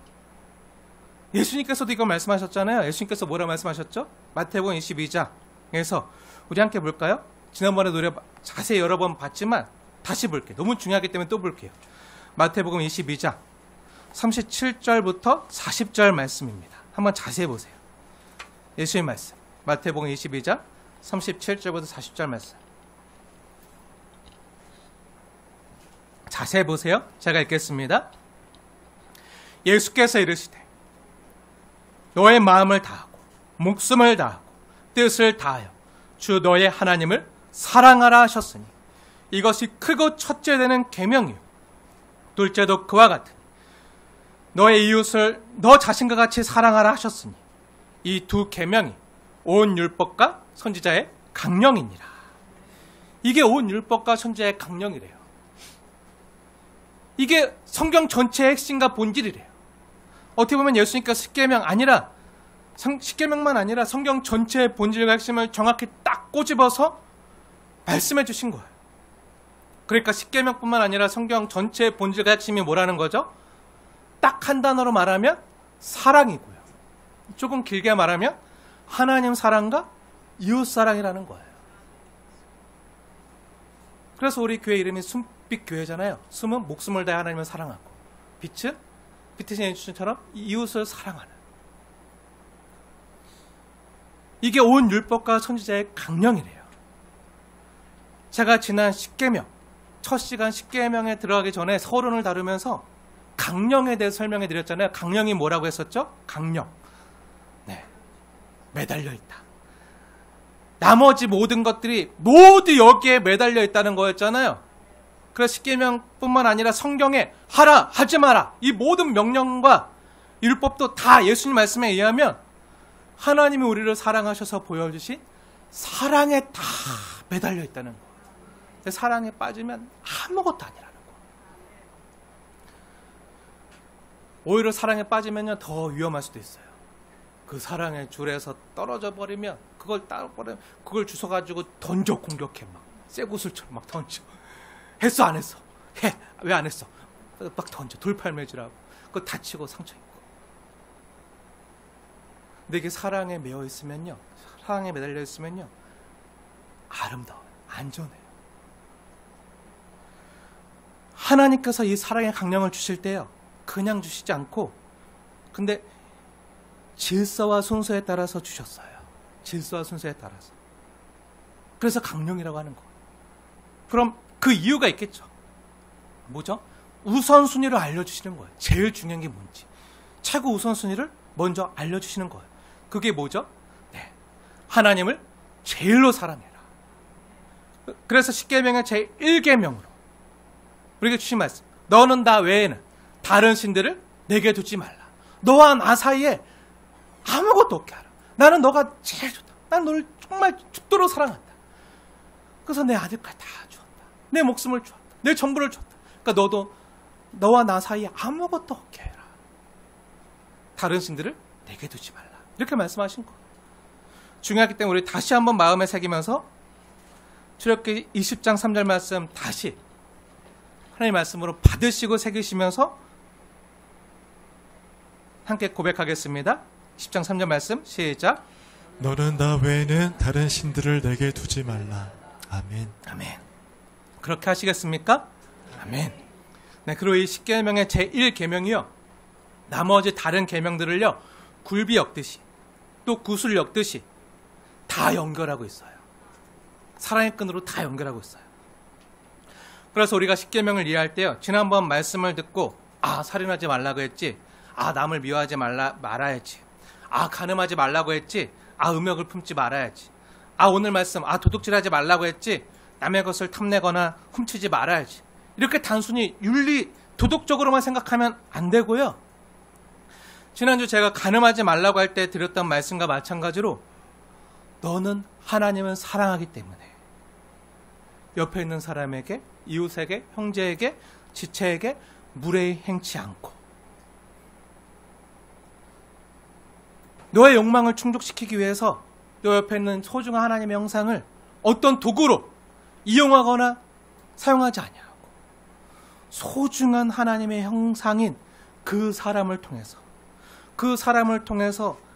예수님께서도 이거 말씀하셨잖아요. 예수님께서 뭐라 말씀하셨죠? 마태복음 22장에서 우리 함께 볼까요? 지난번에 노래 자세히 여러 번 봤지만 다시 볼게요. 너무 중요하기 때문에 또 볼게요. 마태복음 22장 37절부터 40절 말씀입니다. 한번 자세히 보세요. 예수님 말씀, 마태복음 22장 37절부터 40절 말씀. 자세히 보세요. 제가 읽겠습니다. 예수께서 이르시되 너의 마음을 다하고 목숨을 다하고 뜻을 다하여 주 너의 하나님을 사랑하라 하셨으니 이것이 크고 첫째 되는 계명이요 둘째도 그와 같으니 너의 이웃을 너 자신과 같이 사랑하라 하셨으니 이 두 계명이 온 율법과 선지자의 강령이니라. 이게 온 율법과 선지자의 강령이래요. 이게 성경 전체의 핵심과 본질이래요. 어떻게 보면 예수님께서 10계명만 아니라 성경 전체의 본질과 핵심을 정확히 딱 꼬집어서 말씀해 주신 거예요. 그러니까 10계명뿐만 아니라 성경 전체의 본질과 핵심이 뭐라는 거죠? 딱 한 단어로 말하면 사랑이고요. 조금 길게 말하면 하나님 사랑과 이웃 사랑이라는 거예요. 그래서 우리 교회 이름이 숨빛 교회잖아요. 숨은 목숨을 다해 하나님을 사랑하고, 빛은 빛이신 예수님처럼 이웃을 사랑하는, 이게 온 율법과 선지자의 강령이래요. 제가 지난 10계명 첫 시간 십계명에 들어가기 전에 서론을 다루면서 강령에 대해서 설명해 드렸잖아요. 강령이 뭐라고 했었죠? 강령. 네. 매달려 있다. 나머지 모든 것들이 모두 여기에 매달려 있다는 거였잖아요. 그래서 십계명뿐만 아니라 성경에 하라, 하지 마라, 이 모든 명령과 율법도 다 예수님 말씀에 의하면 하나님이 우리를 사랑하셔서 보여주신 사랑에 다 매달려 있다는 거예요. 근데 사랑에 빠지면 아무것도 아니라는 거예요. 오히려 사랑에 빠지면요 더 위험할 수도 있어요. 그 사랑의 줄에서 떨어져 버리면 그걸 따버리면 그걸 주워가지고 던져 공격해. 막 쇠구슬처럼 막 던져. 했어 안 했어? 해. 왜 안 했어? 막 던져. 돌팔매질하고 그거 다치고 상처 입고. 근데 이게 사랑에 매여 있으면요, 사랑에 매달려 있으면요 아름다워요. 안전해요. 하나님께서 이 사랑의 강령을 주실 때요 그냥 주시지 않고 근데 질서와 순서에 따라서 주셨어요. 질서와 순서에 따라서. 그래서 강령이라고 하는 거예요. 그럼 그 이유가 있겠죠. 뭐죠? 우선순위를 알려주시는 거예요. 제일 중요한 게 뭔지. 최고 우선순위를 먼저 알려주시는 거예요. 그게 뭐죠? 네. 하나님을 제일로 사랑해라. 그래서 십계명의 제1계명으로 우리에게 주신 말씀. 너는 나 외에는 다른 신들을 내게 두지 말라. 너와 나 사이에 아무것도 없게 하라. 나는 너가 제일 좋다. 난 너를 정말 죽도록 사랑한다. 그래서 내 아들까지 다 주었다. 내 목숨을 주었다. 내 전부를 주었다. 그러니까 너도 너와 나 사이에 아무것도 없게 해라. 다른 신들을 내게 두지 말라. 이렇게 말씀하신 거예요. 중요하기 때문에 우리 다시 한번 마음에 새기면서 출애굽기 20장 3절 말씀 다시 하나님의 말씀으로 받으시고 새기시면서 함께 고백하겠습니다. 10장 3절 말씀 시작. 너는 나 외에는 다른 신들을 내게 두지 말라. 아멘. 아멘. 그렇게 하시겠습니까? 아멘. 네, 그리고 이 십계명의 제1계명이요 나머지 다른 계명들을요 굴비 엮듯이 또 구슬 엮듯이 다 연결하고 있어요. 사랑의 끈으로 다 연결하고 있어요. 그래서 우리가 십계명을 이해할 때요 지난번 말씀을 듣고 살인하지 말라고 했지, 남을 미워하지 말아야지, 간음하지 말라고 했지, 음욕을 품지 말아야지, 오늘 말씀 도둑질하지 말라고 했지, 남의 것을 탐내거나 훔치지 말아야지, 이렇게 단순히 윤리 도덕적으로만 생각하면 안 되고요. 지난주 제가 간음하지 말라고 할 때 드렸던 말씀과 마찬가지로 너는 하나님을 사랑하기 때문에 옆에 있는 사람에게, 이웃에게, 형제에게, 지체에게 무례히 행치 않고 너의 욕망을 충족시키기 위해서 너 옆에 있는 소중한 하나님의 형상을 어떤 도구로 이용하거나 사용하지 아니하고 소중한 하나님의 형상인 그 사람을 통해서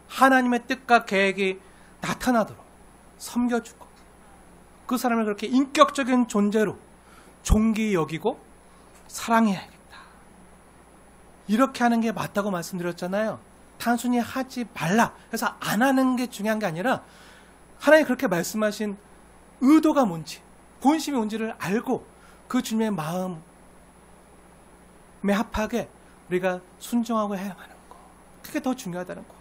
하나님의 뜻과 계획이 나타나도록 섬겨주고 그 사람을 그렇게 인격적인 존재로 존귀히 여기고 사랑해야겠다. 이렇게 하는 게 맞다고 말씀드렸잖아요. 단순히 하지 말라 해서 안 하는 게 중요한 게 아니라 하나님이 그렇게 말씀하신 의도가 뭔지, 본심이 뭔지를 알고 그 주님의 마음에 합하게 우리가 순종하고 해야 하는 거. 그게 더 중요하다는 거.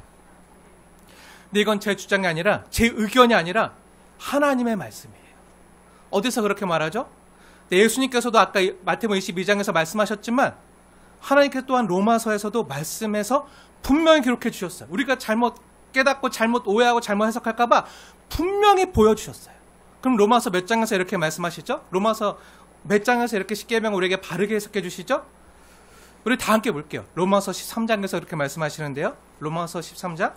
근데 이건 제 주장이 아니라, 제 의견이 아니라 하나님의 말씀이에요. 어디서 그렇게 말하죠? 예수님께서도 아까 마태복음 22장에서 말씀하셨지만 하나님께서 또한 로마서에서도 말씀해서 분명히 기록해 주셨어요. 우리가 잘못 깨닫고 잘못 오해하고 잘못 해석할까 봐 분명히 보여주셨어요. 그럼 로마서 몇 장에서 이렇게 말씀하시죠? 로마서 몇 장에서 이렇게 십계명 우리에게 바르게 해석해 주시죠? 우리 다 함께 볼게요. 로마서 13장에서 이렇게 말씀하시는데요. 로마서 13장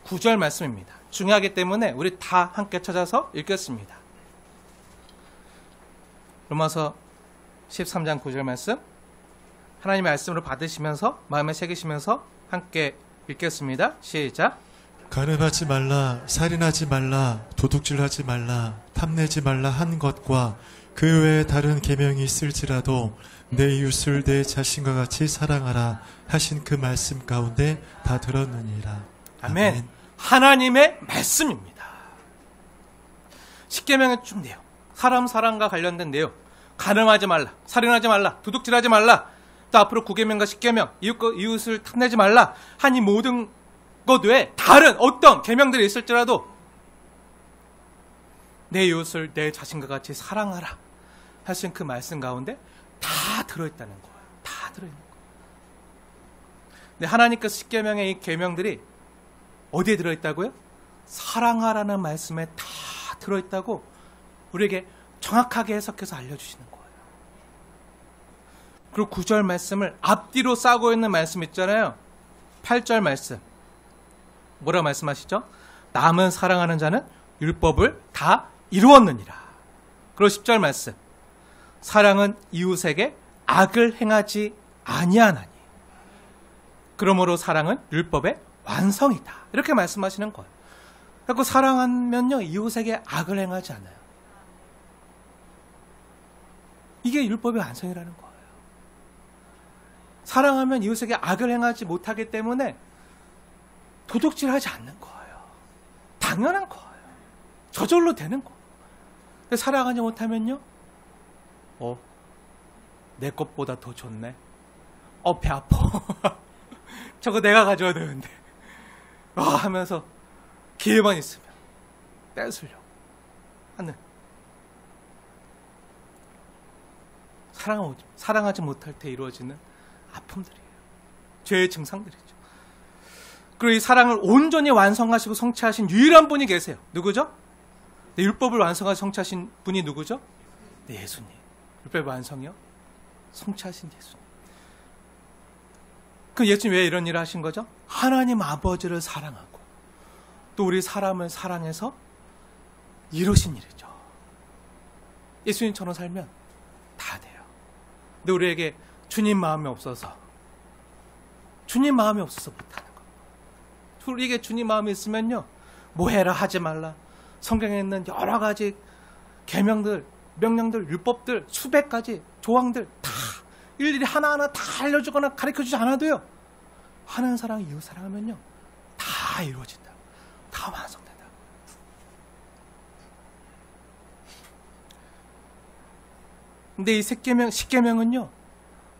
9절 말씀입니다. 중요하기 때문에 우리 다 함께 찾아서 읽겠습니다. 로마서 13장 9절 말씀 하나님의 말씀으로 받으시면서 마음에 새기시면서 함께 읽겠습니다. 시작. 간음하지 말라, 살인하지 말라, 도둑질하지 말라, 탐내지 말라 한 것과 그 외에 다른 계명이 있을지라도 내 이웃을 내 자신과 같이 사랑하라 하신 그 말씀 가운데 다 들었느니라. 아멘. 아멘. 하나님의 말씀입니다. 십계명의 쭉 내용, 사람과 관련된 내용, 간음하지 말라, 살인하지 말라, 도둑질하지 말라, 또 앞으로 9계명과 10계명, 이웃을 탐내지 말라 한 이 모든 것 외에 다른 어떤 계명들이 있을지라도 내 이웃을 내 자신과 같이 사랑하라 하신 그 말씀 가운데 다 들어있다는 거예요. 다 들어있는 거예요. 근데 하나님께서 10계명의 이 계명들이 어디에 들어있다고요? 사랑하라는 말씀에 다 들어있다고 우리에게 정확하게 해석해서 알려주시는 거예요. 그리고 9절 말씀을 앞뒤로 싸고 있는 말씀 있잖아요. 8절 말씀 뭐라고 말씀하시죠? 남은 사랑하는 자는 율법을 다 이루었느니라. 그리고 10절 말씀 사랑은 이웃에게 악을 행하지 아니하나니 그러므로 사랑은 율법의 완성이다. 이렇게 말씀하시는 거예요. 그리고 사랑하면요 이웃에게 악을 행하지 않아요. 이게 율법의 완성이라는 거예요. 사랑하면 이웃에게 악을 행하지 못하기 때문에 도둑질하지 않는 거예요. 당연한 거예요. 저절로 되는 거예요. 근데 사랑하지 못하면요 내 것보다 더 좋네. 배 아파. 저거 내가 가져야 되는데 하면서 기회만 있으면 뺏으려고 하는 사랑하지 못할 때 이루어지는 아픔들이에요. 죄의 증상들이죠. 그리고 이 사랑을 온전히 완성하시고 성취하신 유일한 분이 계세요. 누구죠? 율법을 완성하시고 성취하신 분이 누구죠? 예수님. 율법의 완성이요? 성취하신 예수님. 그럼 예수님 왜 이런 일을 하신 거죠? 하나님 아버지를 사랑하고 또 우리 사람을 사랑해서 이루신 일이죠. 예수님처럼 살면 다 돼요. 근데 우리에게 주님 마음이 없어서 못하는 거예요. 우리에게 주님 마음이 있으면요 뭐 해라 하지 말라 성경에 있는 여러 가지 계명들, 명령들, 율법들 수백 가지 조항들 다 일일이 하나하나 다 알려주거나 가르쳐주지 않아도요 하나님 사랑, 이웃 사랑하면요 다 이루어진다. 다 완성된다. 근데 이 10계명은요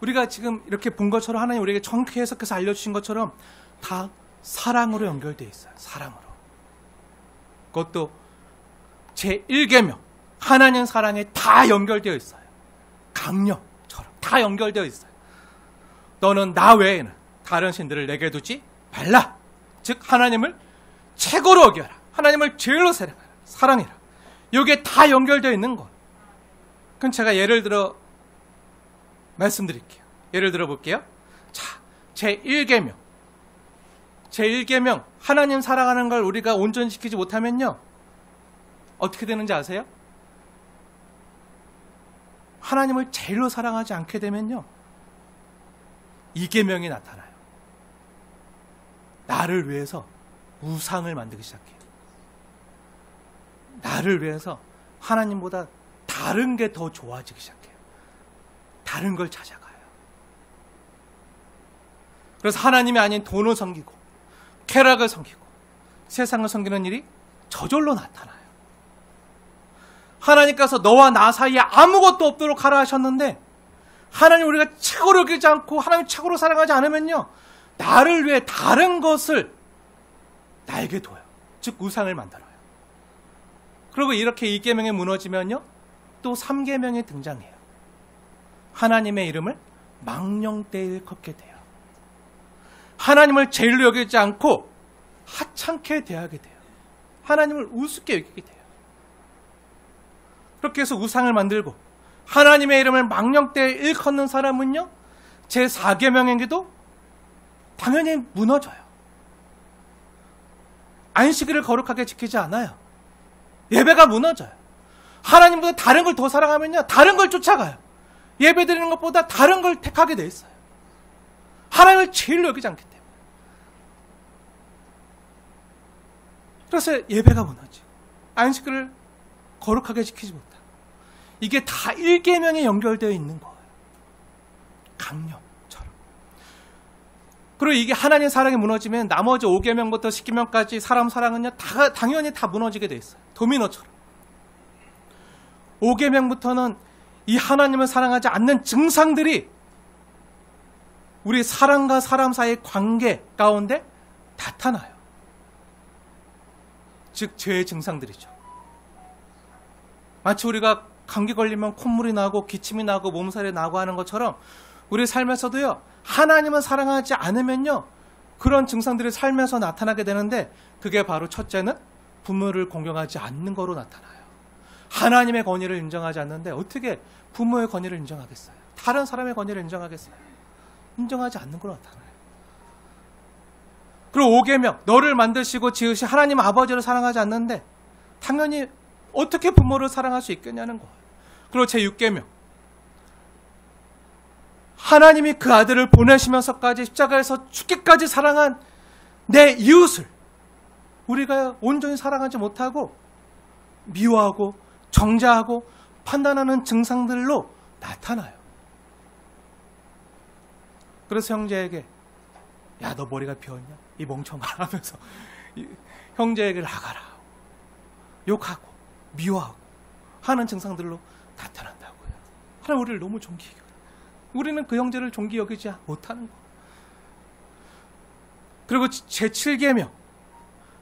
우리가 지금 이렇게 본 것처럼 하나님 우리에게 정확히 해석해서 알려주신 것처럼 다 사랑으로 연결되어 있어요. 사랑으로. 그것도 제1계명 하나님 사랑에 다 연결되어 있어요. 강령처럼 다 연결되어 있어요. 너는 나 외에는 다른 신들을 내게 두지 말라. 즉 하나님을 최고로 여겨라. 하나님을 제일로 사랑해라. 여기에 다 연결되어 있는 것. 그럼 제가 예를 들어 말씀드릴게요. 예를 들어 볼게요. 자, 제1계명 하나님 사랑하는 걸 우리가 온전히 지키지 못하면요 어떻게 되는지 아세요? 하나님을 제일로 사랑하지 않게 되면요 2계명이 나타나요. 나를 위해서 우상을 만들기 시작해요. 나를 위해서 하나님보다 다른 게 더 좋아지기 시작해요. 다른 걸 찾아가요. 그래서 하나님이 아닌 돈을 섬기고 쾌락을 섬기고 세상을 섬기는 일이 저절로 나타나요. 하나님께서 너와 나 사이에 아무것도 없도록 하라 하셨는데 하나님 우리가 최고로 여기지 않고 하나님 최고로 사랑하지 않으면요 나를 위해 다른 것을 나에게 둬요. 즉 우상을 만들어요. 그리고 이렇게 2계명이 무너지면요 또 3계명이 등장해요. 하나님의 이름을 망령되이 일컫게 돼요. 하나님을 제일로 여기지 않고 하찮게 대하게 돼요. 하나님을 우습게 여기게 돼요. 그렇게 해서 우상을 만들고 하나님의 이름을 망령되이 일컫는 사람은요 제4계명에게도 당연히 무너져요. 안식일을 거룩하게 지키지 않아요. 예배가 무너져요. 하나님보다 다른 걸 더 사랑하면요 다른 걸 쫓아가요. 예배 드리는 것보다 다른 걸 택하게 돼 있어요. 하나님을 제일로 여기지 않기 때문에. 그래서 예배가 무너지고 안식일을 거룩하게 지키지 못하고 이게 다 1계명에 연결되어 있는 거예요. 강령처럼. 그리고 이게 하나님 사랑이 무너지면 나머지 5계명부터 10계명까지 사람 사랑은요 당연히 다 무너지게 돼 있어요. 도미노처럼. 5계명부터는 이 하나님을 사랑하지 않는 증상들이 우리 사람과 사람 사이의 관계 가운데 나타나요. 즉 죄의 증상들이죠. 마치 우리가 감기 걸리면 콧물이 나고 기침이 나고 몸살이 나고 하는 것처럼 우리 삶에서도요, 하나님을 사랑하지 않으면요, 그런 증상들이 삶에서 나타나게 되는데, 그게 바로 첫째는 부모를 공경하지 않는 거로 나타나요. 하나님의 권위를 인정하지 않는데 어떻게 부모의 권위를 인정하겠어요? 다른 사람의 권위를 인정하겠어요? 인정하지 않는 거로 나타나요. 그리고 5계명, 너를 만드시고 지으신 하나님 아버지를 사랑하지 않는데 당연히 어떻게 부모를 사랑할 수 있겠냐는 거예요. 그리고 제6계명, 하나님이 그 아들을 보내시면서까지 십자가에서 죽기까지 사랑한 내 이웃을 우리가 온전히 사랑하지 못하고 미워하고 정죄하고 판단하는 증상들로 나타나요. 그래서 형제에게 야, 너 머리가 비었냐? 이 멍청아 하면서 형제에게 나가라, 욕하고 미워하고 하는 증상들로 나타난다고요. 하나님 우리를 너무 존귀히 여겨요. 우리는 그 형제를 존귀히 여기지 못하는 거예요. 그리고 제7계명,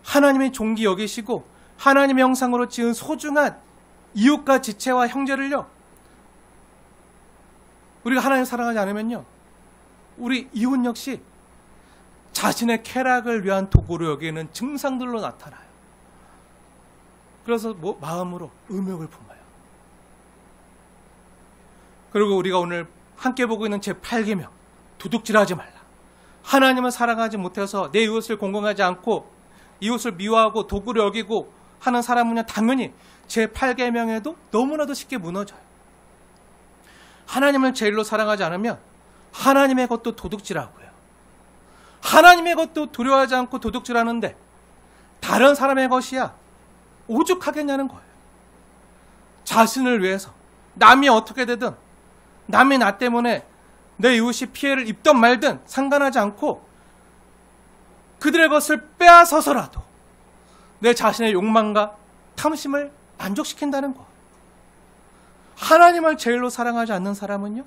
하나님이 존귀히 여기시고 하나님의 형상으로 지은 소중한 이웃과 지체와 형제를요, 우리가 하나님을 사랑하지 않으면요, 우리 이웃 역시 자신의 쾌락을 위한 도구로 여기는 증상들로 나타나요. 그래서 마음으로 음욕을 품어요. 그리고 우리가 오늘 함께 보고 있는 제8계명, 도둑질하지 말라. 하나님을 사랑하지 못해서 내 이웃을 공경하지 않고 이웃을 미워하고 도구로 여기고 하는 사람은요, 당연히 제8계명에도 너무나도 쉽게 무너져요. 하나님을 제일로 사랑하지 않으면 하나님의 것도 도둑질하고요, 하나님의 것도 두려워하지 않고 도둑질하는데 다른 사람의 것이야 오죽하겠냐는 거예요. 자신을 위해서 남이 어떻게 되든, 남이 나 때문에 내 이웃이 피해를 입든 말든 상관하지 않고 그들의 것을 빼앗아서라도 내 자신의 욕망과 탐심을 만족시킨다는 거. 하나님을 제일로 사랑하지 않는 사람은요,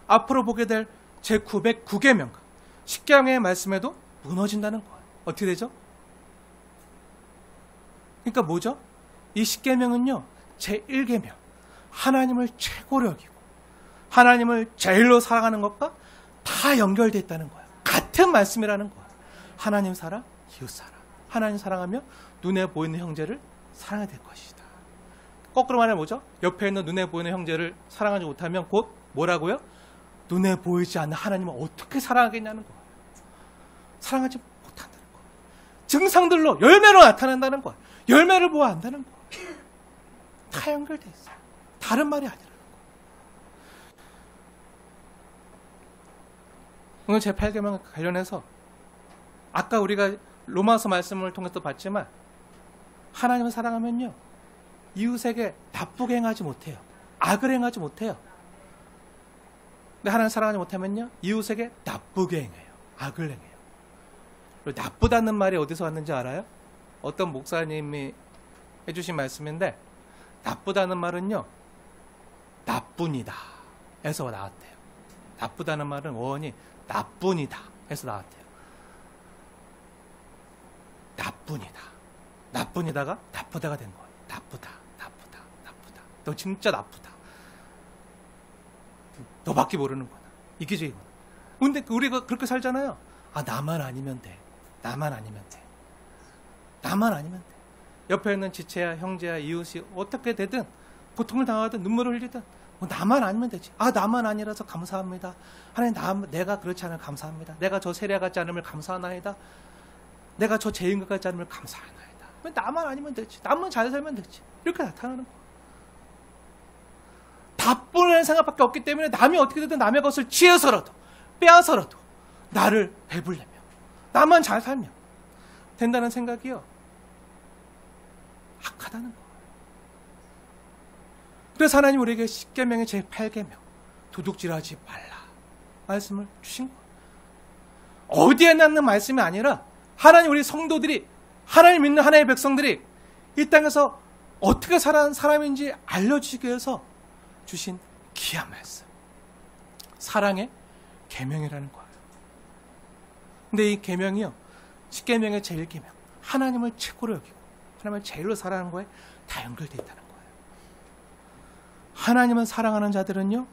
앞으로 보게 될 제909계명과 십계명의 말씀에도 무너진다는 거예요. 어떻게 되죠? 그러니까 뭐죠? 이 십계명은요, 제1계명, 하나님을 최고로 여기고 하나님을 제일로 사랑하는 것과 다 연결되어 있다는 거예요. 같은 말씀이라는 거예요. 하나님 사랑, 이웃 사랑. 하나님 사랑하며 눈에 보이는 형제를 사랑해야 될 것이다. 거꾸로 말하면 뭐죠? 옆에 있는 눈에 보이는 형제를 사랑하지 못하면 곧 뭐라고요? 눈에 보이지 않는 하나님을 어떻게 사랑하겠냐는 거예요. 사랑하지 못한다는 거예요. 증상들로, 열매로 나타난다는 거예요. 열매를 보아 안다는 거예요. 다 연결되어 있어요. 다른 말이 아니라는 거예요. 오늘 제8계명 관련해서 아까 우리가 로마서 말씀을 통해서 봤지만 하나님을 사랑하면요, 이웃에게 나쁘게 행하지 못해요. 악을 행하지 못해요. 근데 하나님을 사랑하지 못하면요, 이웃에게 나쁘게 행해요. 악을 행해요. 그리고 나쁘다는 말이 어디서 왔는지 알아요? 어떤 목사님이 해주신 말씀인데, 나쁘다는 말은요, 나뿐이다 에서 나왔대요. 나쁘다는 말은 원이 나뿐이다 에서 나왔대요. 나뿐이다. 나뿐이다가 나쁘다가 된 거예요. 나쁘다. 너 진짜 나쁘다. 너밖에 모르는 거다. 이기적인 거다. 근데 우리가 그렇게 살잖아요. 아, 나만 아니면 돼. 나만 아니면 돼. 옆에 있는 지체야, 형제야, 이웃이 어떻게 되든, 고통을 당하든 눈물을 흘리든 나만 아니면 되지. 아, 나만 아니라서 감사합니다. 하나님, 내가 그렇지 않으면 감사합니다. 내가 저 세례 같지 않으면 감사하나이다. 내가 저 죄인 같지 않으면 감사하나이다. 나만 아니면 되지. 나만 잘 살면 되지. 이렇게 나타나는 거야. 나쁘다는 생각밖에 없기 때문에 남이 어떻게 되든 남의 것을 취해서라도 빼앗아서라도 나를 배불리며 나만 잘 살면 된다는 생각이요, 악하다는 거예요. 그래서 하나님 우리에게 십계명의 제8계명, 도둑질하지 말라 말씀을 주신 거예요. 어디에 놨는 말씀이 아니라 하나님 우리 성도들이, 하나님 믿는 하나님의 백성들이 이 땅에서 어떻게 살아가는 사람인지 알려주시기 위해서 주신 귀한 말씀. 사랑의 계명이라는 거예요. 근데 이 계명이요, 10계명의 제일 계명, 하나님을 최고로 여기고 하나님을 제일로 사랑하는 거에 다 연결되어 있다는 거예요. 하나님을 사랑하는 자들은요,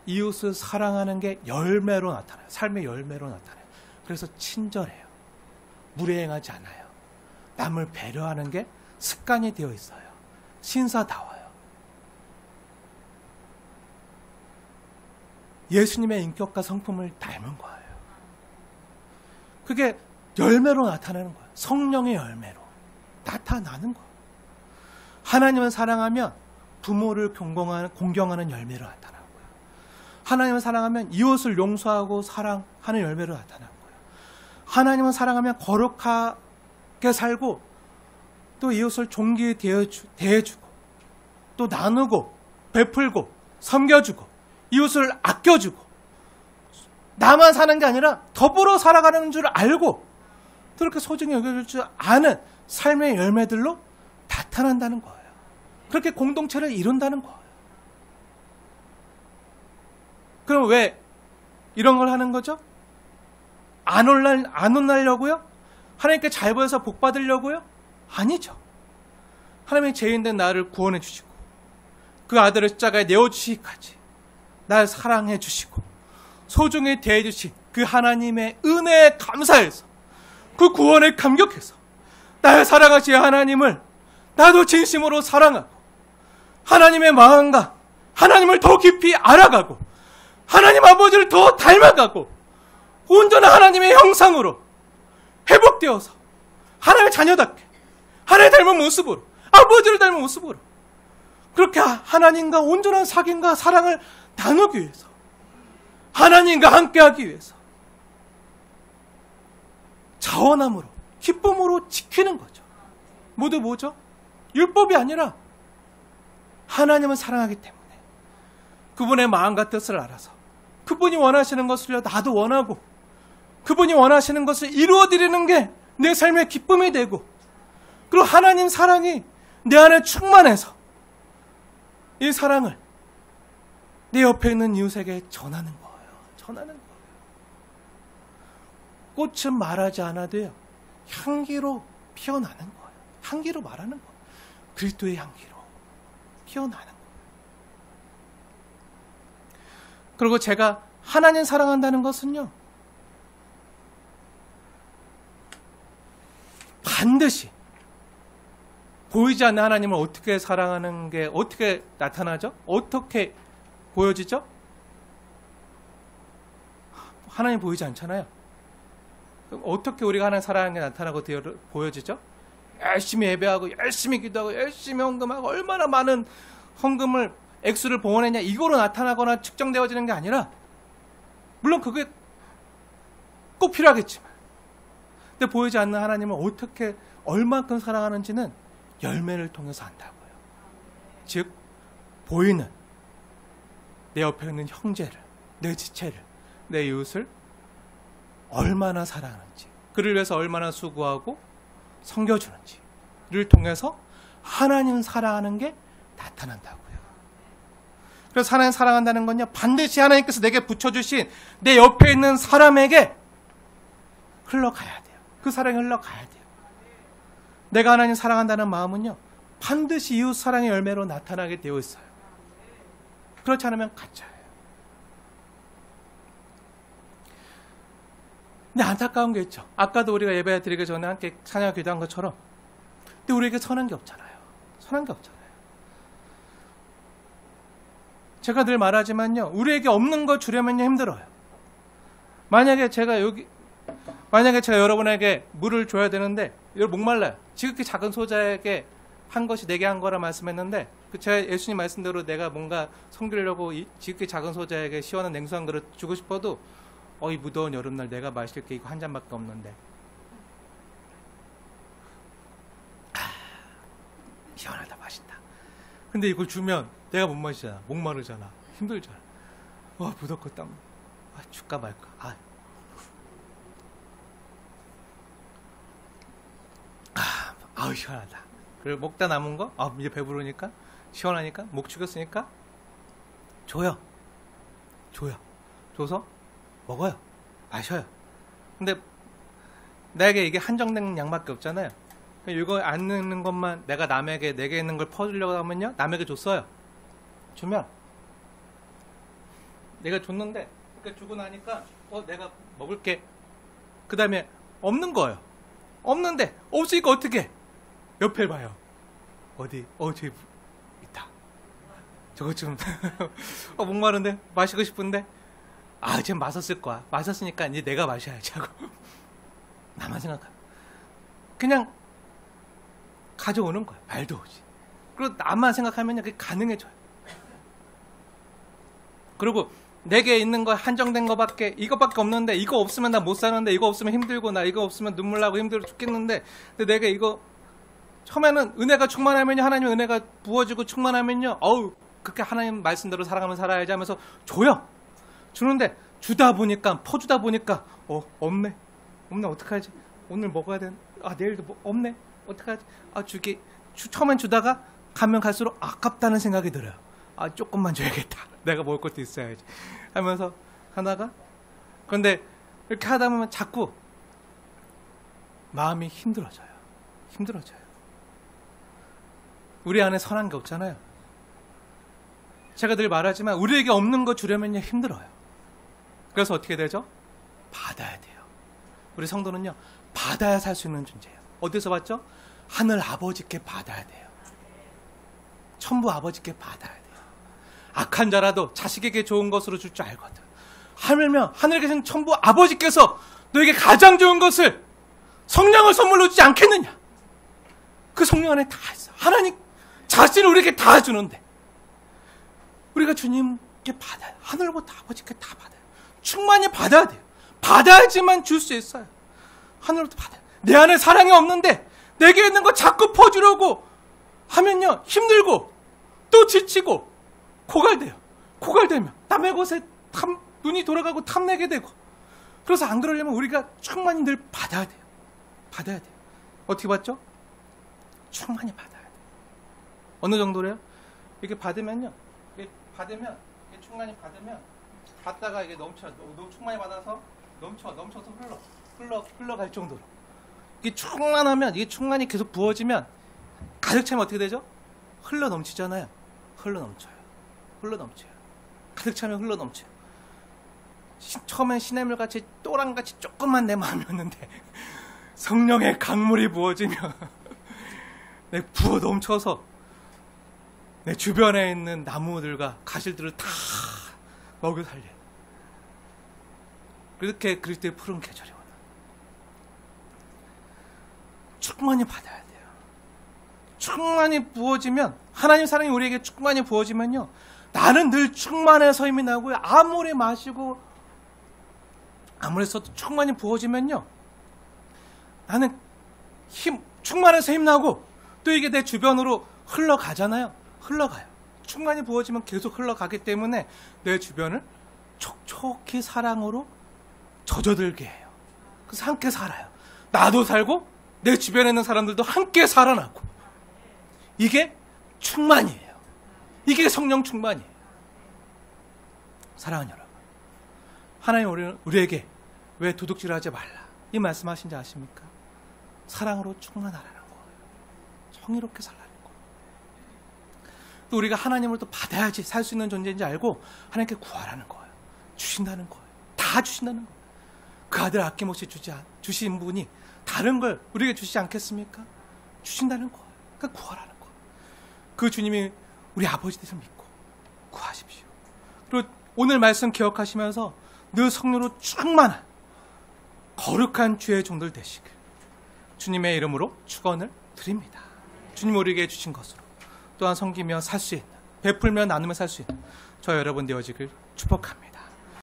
이웃을 사랑하는 게 열매로 나타나요. 삶의 열매로 나타나요. 그래서 친절해요. 무례행하지 않아요. 남을 배려하는 게 습관이 되어 있어요. 신사다워요. 예수님의 인격과 성품을 닮은 거예요. 그게 열매로 나타나는 거예요. 성령의 열매로 나타나는 거예요. 하나님을 사랑하면 부모를 공경하는 열매로 나타나는 거예요. 하나님을 사랑하면 이웃을 용서하고 사랑하는 열매로 나타나는 거예요. 하나님을 사랑하면 거룩하게 살고 또 이웃을 존귀히 대해주고 또 나누고 베풀고 섬겨주고 이웃을 아껴주고 나만 사는 게 아니라 더불어 살아가는 줄 알고 또 이렇게 소중히 여겨줄 줄 아는 삶의 열매들로 나타난다는 거예요. 그렇게 공동체를 이룬다는 거예요. 그럼 왜 이런 걸 하는 거죠? 안 혼나려고요? 하나님께 잘 보여서 복 받으려고요? 아니죠. 하나님이 죄인된 나를 구원해 주시고 그 아들을 십자가에 내어주시기까지 날 사랑해 주시고 소중히 대해 주신 그 하나님의 은혜에 감사해서 그 구원에 감격해서 날 사랑하신 하나님을 나도 진심으로 사랑하고 하나님의 마음과 하나님을 더 깊이 알아가고 하나님 아버지를 더 닮아가고 온전한 하나님의 형상으로 회복되어서 하나님의 자녀답게 하나님 닮은 모습으로 아버지를 닮은 모습으로 그렇게 하나님과 온전한 사귐과 사랑을 나누기 위해서 하나님과 함께하기 위해서 자원함으로 기쁨으로 지키는 거죠. 모두 뭐죠? 율법이 아니라 하나님을 사랑하기 때문에 그분의 마음과 뜻을 알아서 그분이 원하시는 것을요 나도 원하고 그분이 원하시는 것을 이루어드리는 게 내 삶의 기쁨이 되고 그리고 하나님 사랑이 내 안에 충만해서 이 사랑을 내 옆에 있는 이웃에게 전하는 거예요. 전하는 거예요. 꽃은 말하지 않아도요 향기로 피어나는 거예요. 향기로 말하는 거예요. 그리스도의 향기로 피어나는 거예요. 그리고 제가 하나님 사랑한다는 것은요 반드시 보이지 않는 하나님을 어떻게 사랑하는 게 어떻게 나타나죠? 어떻게 보여지죠? 하나님 보이지 않잖아요. 그럼 어떻게 우리가 하나님 사랑하는 게 나타나고 보여지죠? 열심히 예배하고 열심히 기도하고 열심히 헌금하고 얼마나 많은 헌금을 액수를 봉헌했냐 이거로 나타나거나 측정되어지는 게 아니라 물론 그게 꼭 필요하겠지만 근데 보이지 않는 하나님을 어떻게 얼만큼 사랑하는지는 열매를 통해서 안다고요. 즉 보이는 내 옆에 있는 형제를 내 지체를 내 이웃을 얼마나 사랑하는지 그를 위해서 얼마나 수고하고 섬겨주는지를 통해서 하나님 사랑하는 게 나타난다고요. 그래서 하나님 사랑한다는 건요 반드시 하나님께서 내게 붙여주신 내 옆에 있는 사람에게 흘러가야 돼요. 그 사랑이 흘러가야 돼요. 내가 하나님 사랑한다는 마음은요 반드시 이웃 사랑의 열매로 나타나게 되어 있어요. 그렇지 않으면 가짜예요. 근데 안타까운 게 있죠. 아까도 우리가 예배 드리기 전에 함께 찬양 기도한 것처럼 근데 우리에게 선한 게 없잖아요. 선한 게 없잖아요. 제가 늘 말하지만요 우리에게 없는 거 주려면요 힘들어요. 만약에 제가 여러분에게 물을 줘야 되는데 여러분 목말라요. 지극히 작은 소자에게 한 것이 내게 한 거라 말씀했는데 제가 예수님 말씀대로 내가 뭔가 섬기려고 이 지극히 작은 소자에게 시원한 냉수 한 그릇 주고 싶어도 이 무더운 여름날 내가 마실 게 이거 한 잔밖에 없는데 시원하다 맛있다. 근데 이걸 주면 내가 못 마시잖아. 목마르잖아. 힘들잖아. 와 무덥고 땀 줄까 말까. 아우 시원하다. 그리고 먹다 남은 거 이제 배부르니까 시원하니까 목 축였으니까 줘요. 줘서 먹어요. 마셔요. 근데 나에게 이게 한정된 양밖에 없잖아요. 이거 안 넣는 것만 내가 남에게 내게 있는 걸 퍼주려고 하면요, 남에게 줬어요. 주면 내가 줬는데, 그러니까 주고 나니까 내가 먹을게. 그 다음에 없는 거예요. 없는데 없으니까 어떻게? 옆에 봐요. 어디? 저기 있다. 저거 좀 목마른데 마시고 싶은데, 쟤 마셨을 거야. 마셨으니까 이제 내가 마셔야지 하고 나만 생각하고 그냥 가져오는 거야. 말도 없이. 그리고 나만 생각하면 그게 가능해져요. 그리고 내게 있는 거 한정된 거밖에, 이거밖에 없는데, 이거 없으면 나 못 사는데, 이거 없으면 힘들고, 나 이거 없으면 눈물 나고 힘들어 죽겠는데, 근데 내가 이거 처음에는 은혜가 충만하면요, 하나님 은혜가 부어지고 충만하면요, 그렇게 하나님 말씀대로 살아가면 살아야지 하면서 줘요. 주는데 주다 보니까, 퍼주다 보니까 없네 어떡하지? 오늘 먹어야 되는, 내일도 없네 어떡하지? 처음엔 주다가 가면 갈수록 아깝다는 생각이 들어요. 조금만 줘야겠다. 내가 먹을 것도 있어야지 하면서 하다가, 그런데 이렇게 하다 보면 자꾸 마음이 힘들어져요. 우리 안에 선한 게 없잖아요. 제가 늘 말하지만 우리에게 없는 거 주려면요, 힘들어요. 그래서 어떻게 되죠? 받아야 돼요. 우리 성도는요, 받아야 살 수 있는 존재예요. 어디서 받죠? 하늘 아버지께 받아야 돼요. 천부 아버지께 받아야 돼요. 악한 자라도 자식에게 좋은 것으로 줄 줄 알거든. 하물며 하늘에 계신 천부 아버지께서 너에게 가장 좋은 것을, 성령을 선물로 주지 않겠느냐? 그 성령 안에 다 있어. 하나님 자신을 우리에게 다 주는데 우리가 주님께 받아요. 하늘부터 아버지께 다 받아요. 충만히 받아야 돼요. 받아야지만 줄 수 있어요. 하늘부터 받아요. 내 안에 사랑이 없는데 내게 있는 거 자꾸 퍼주려고 하면요, 힘들고 또 지치고 고갈되면 남의 것에 눈이 돌아가고 탐내게 되고. 그래서 안 그러려면 우리가 충만히 늘 받아야 돼요. 어떻게 받죠? 충만히 받아야 돼요. 어느 정도래요? 이렇게 받으면요, 충만히 받으면, 받다가 이게 너무 충만히 받아서 넘쳐서 흘러갈 정도로. 이게 충만하면, 이게 충만히 계속 부어지면, 가득 차면 어떻게 되죠? 흘러 넘치잖아요. 흘러 넘쳐요. 가득 차면 흘러 넘쳐요. 처음엔 시냇물같이 또랑같이 조금만 내 마음이었는데 성령의 강물이 부어지면 내 부어 넘쳐서 내 주변에 있는 나무들과 가실들을 다 먹여 살려요. 그렇게 그리스도의 푸른 계절이 오나. 충만히 받아야 돼요. 충만히 부어지면, 하나님 사랑이 우리에게 충만히 부어지면요, 나는 늘 충만해서 힘이 나고요. 아무리 마시고 아무리 써도 충만히 부어지면요, 나는 충만해서 힘나고, 또 이게 내 주변으로 흘러가잖아요. 흘러가요. 충만히 부어지면 계속 흘러가기 때문에 내 주변을 촉촉히 사랑으로 젖어들게 해요. 그래서 함께 살아요. 나도 살고 내 주변에 있는 사람들도 함께 살아나고. 이게 충만이에요. 이게 성령 충만이에요. 사랑하는 여러분, 하나님 우리에게 왜 도둑질하지 말라 이 말씀하신지 아십니까? 사랑으로 충만하라는 거예요. 정의롭게 살라는 거예요. 또 우리가 하나님을 또 받아야지 살 수 있는 존재인지 알고 하나님께 구하라는 거예요. 주신다는 거예요. 다 주신다는 거예요. 그 아들 아낌없이 주신 분이 다른 걸 우리에게 주시지 않겠습니까? 주신다는 거예요. 그러니까 구하라는 거예요. 그 주님이 우리 아버지 되서 믿고 구하십시오. 그리고 오늘 말씀 기억하시면서 늘 성령으로 충만한 거룩한 주의 종들 되시길 주님의 이름으로 축원을 드립니다. 주님 우리에게 주신 것으로 또한 섬기며 살 수 있는, 베풀며 나누며 살 수 있는 저 여러분 되어지길 축복합니다.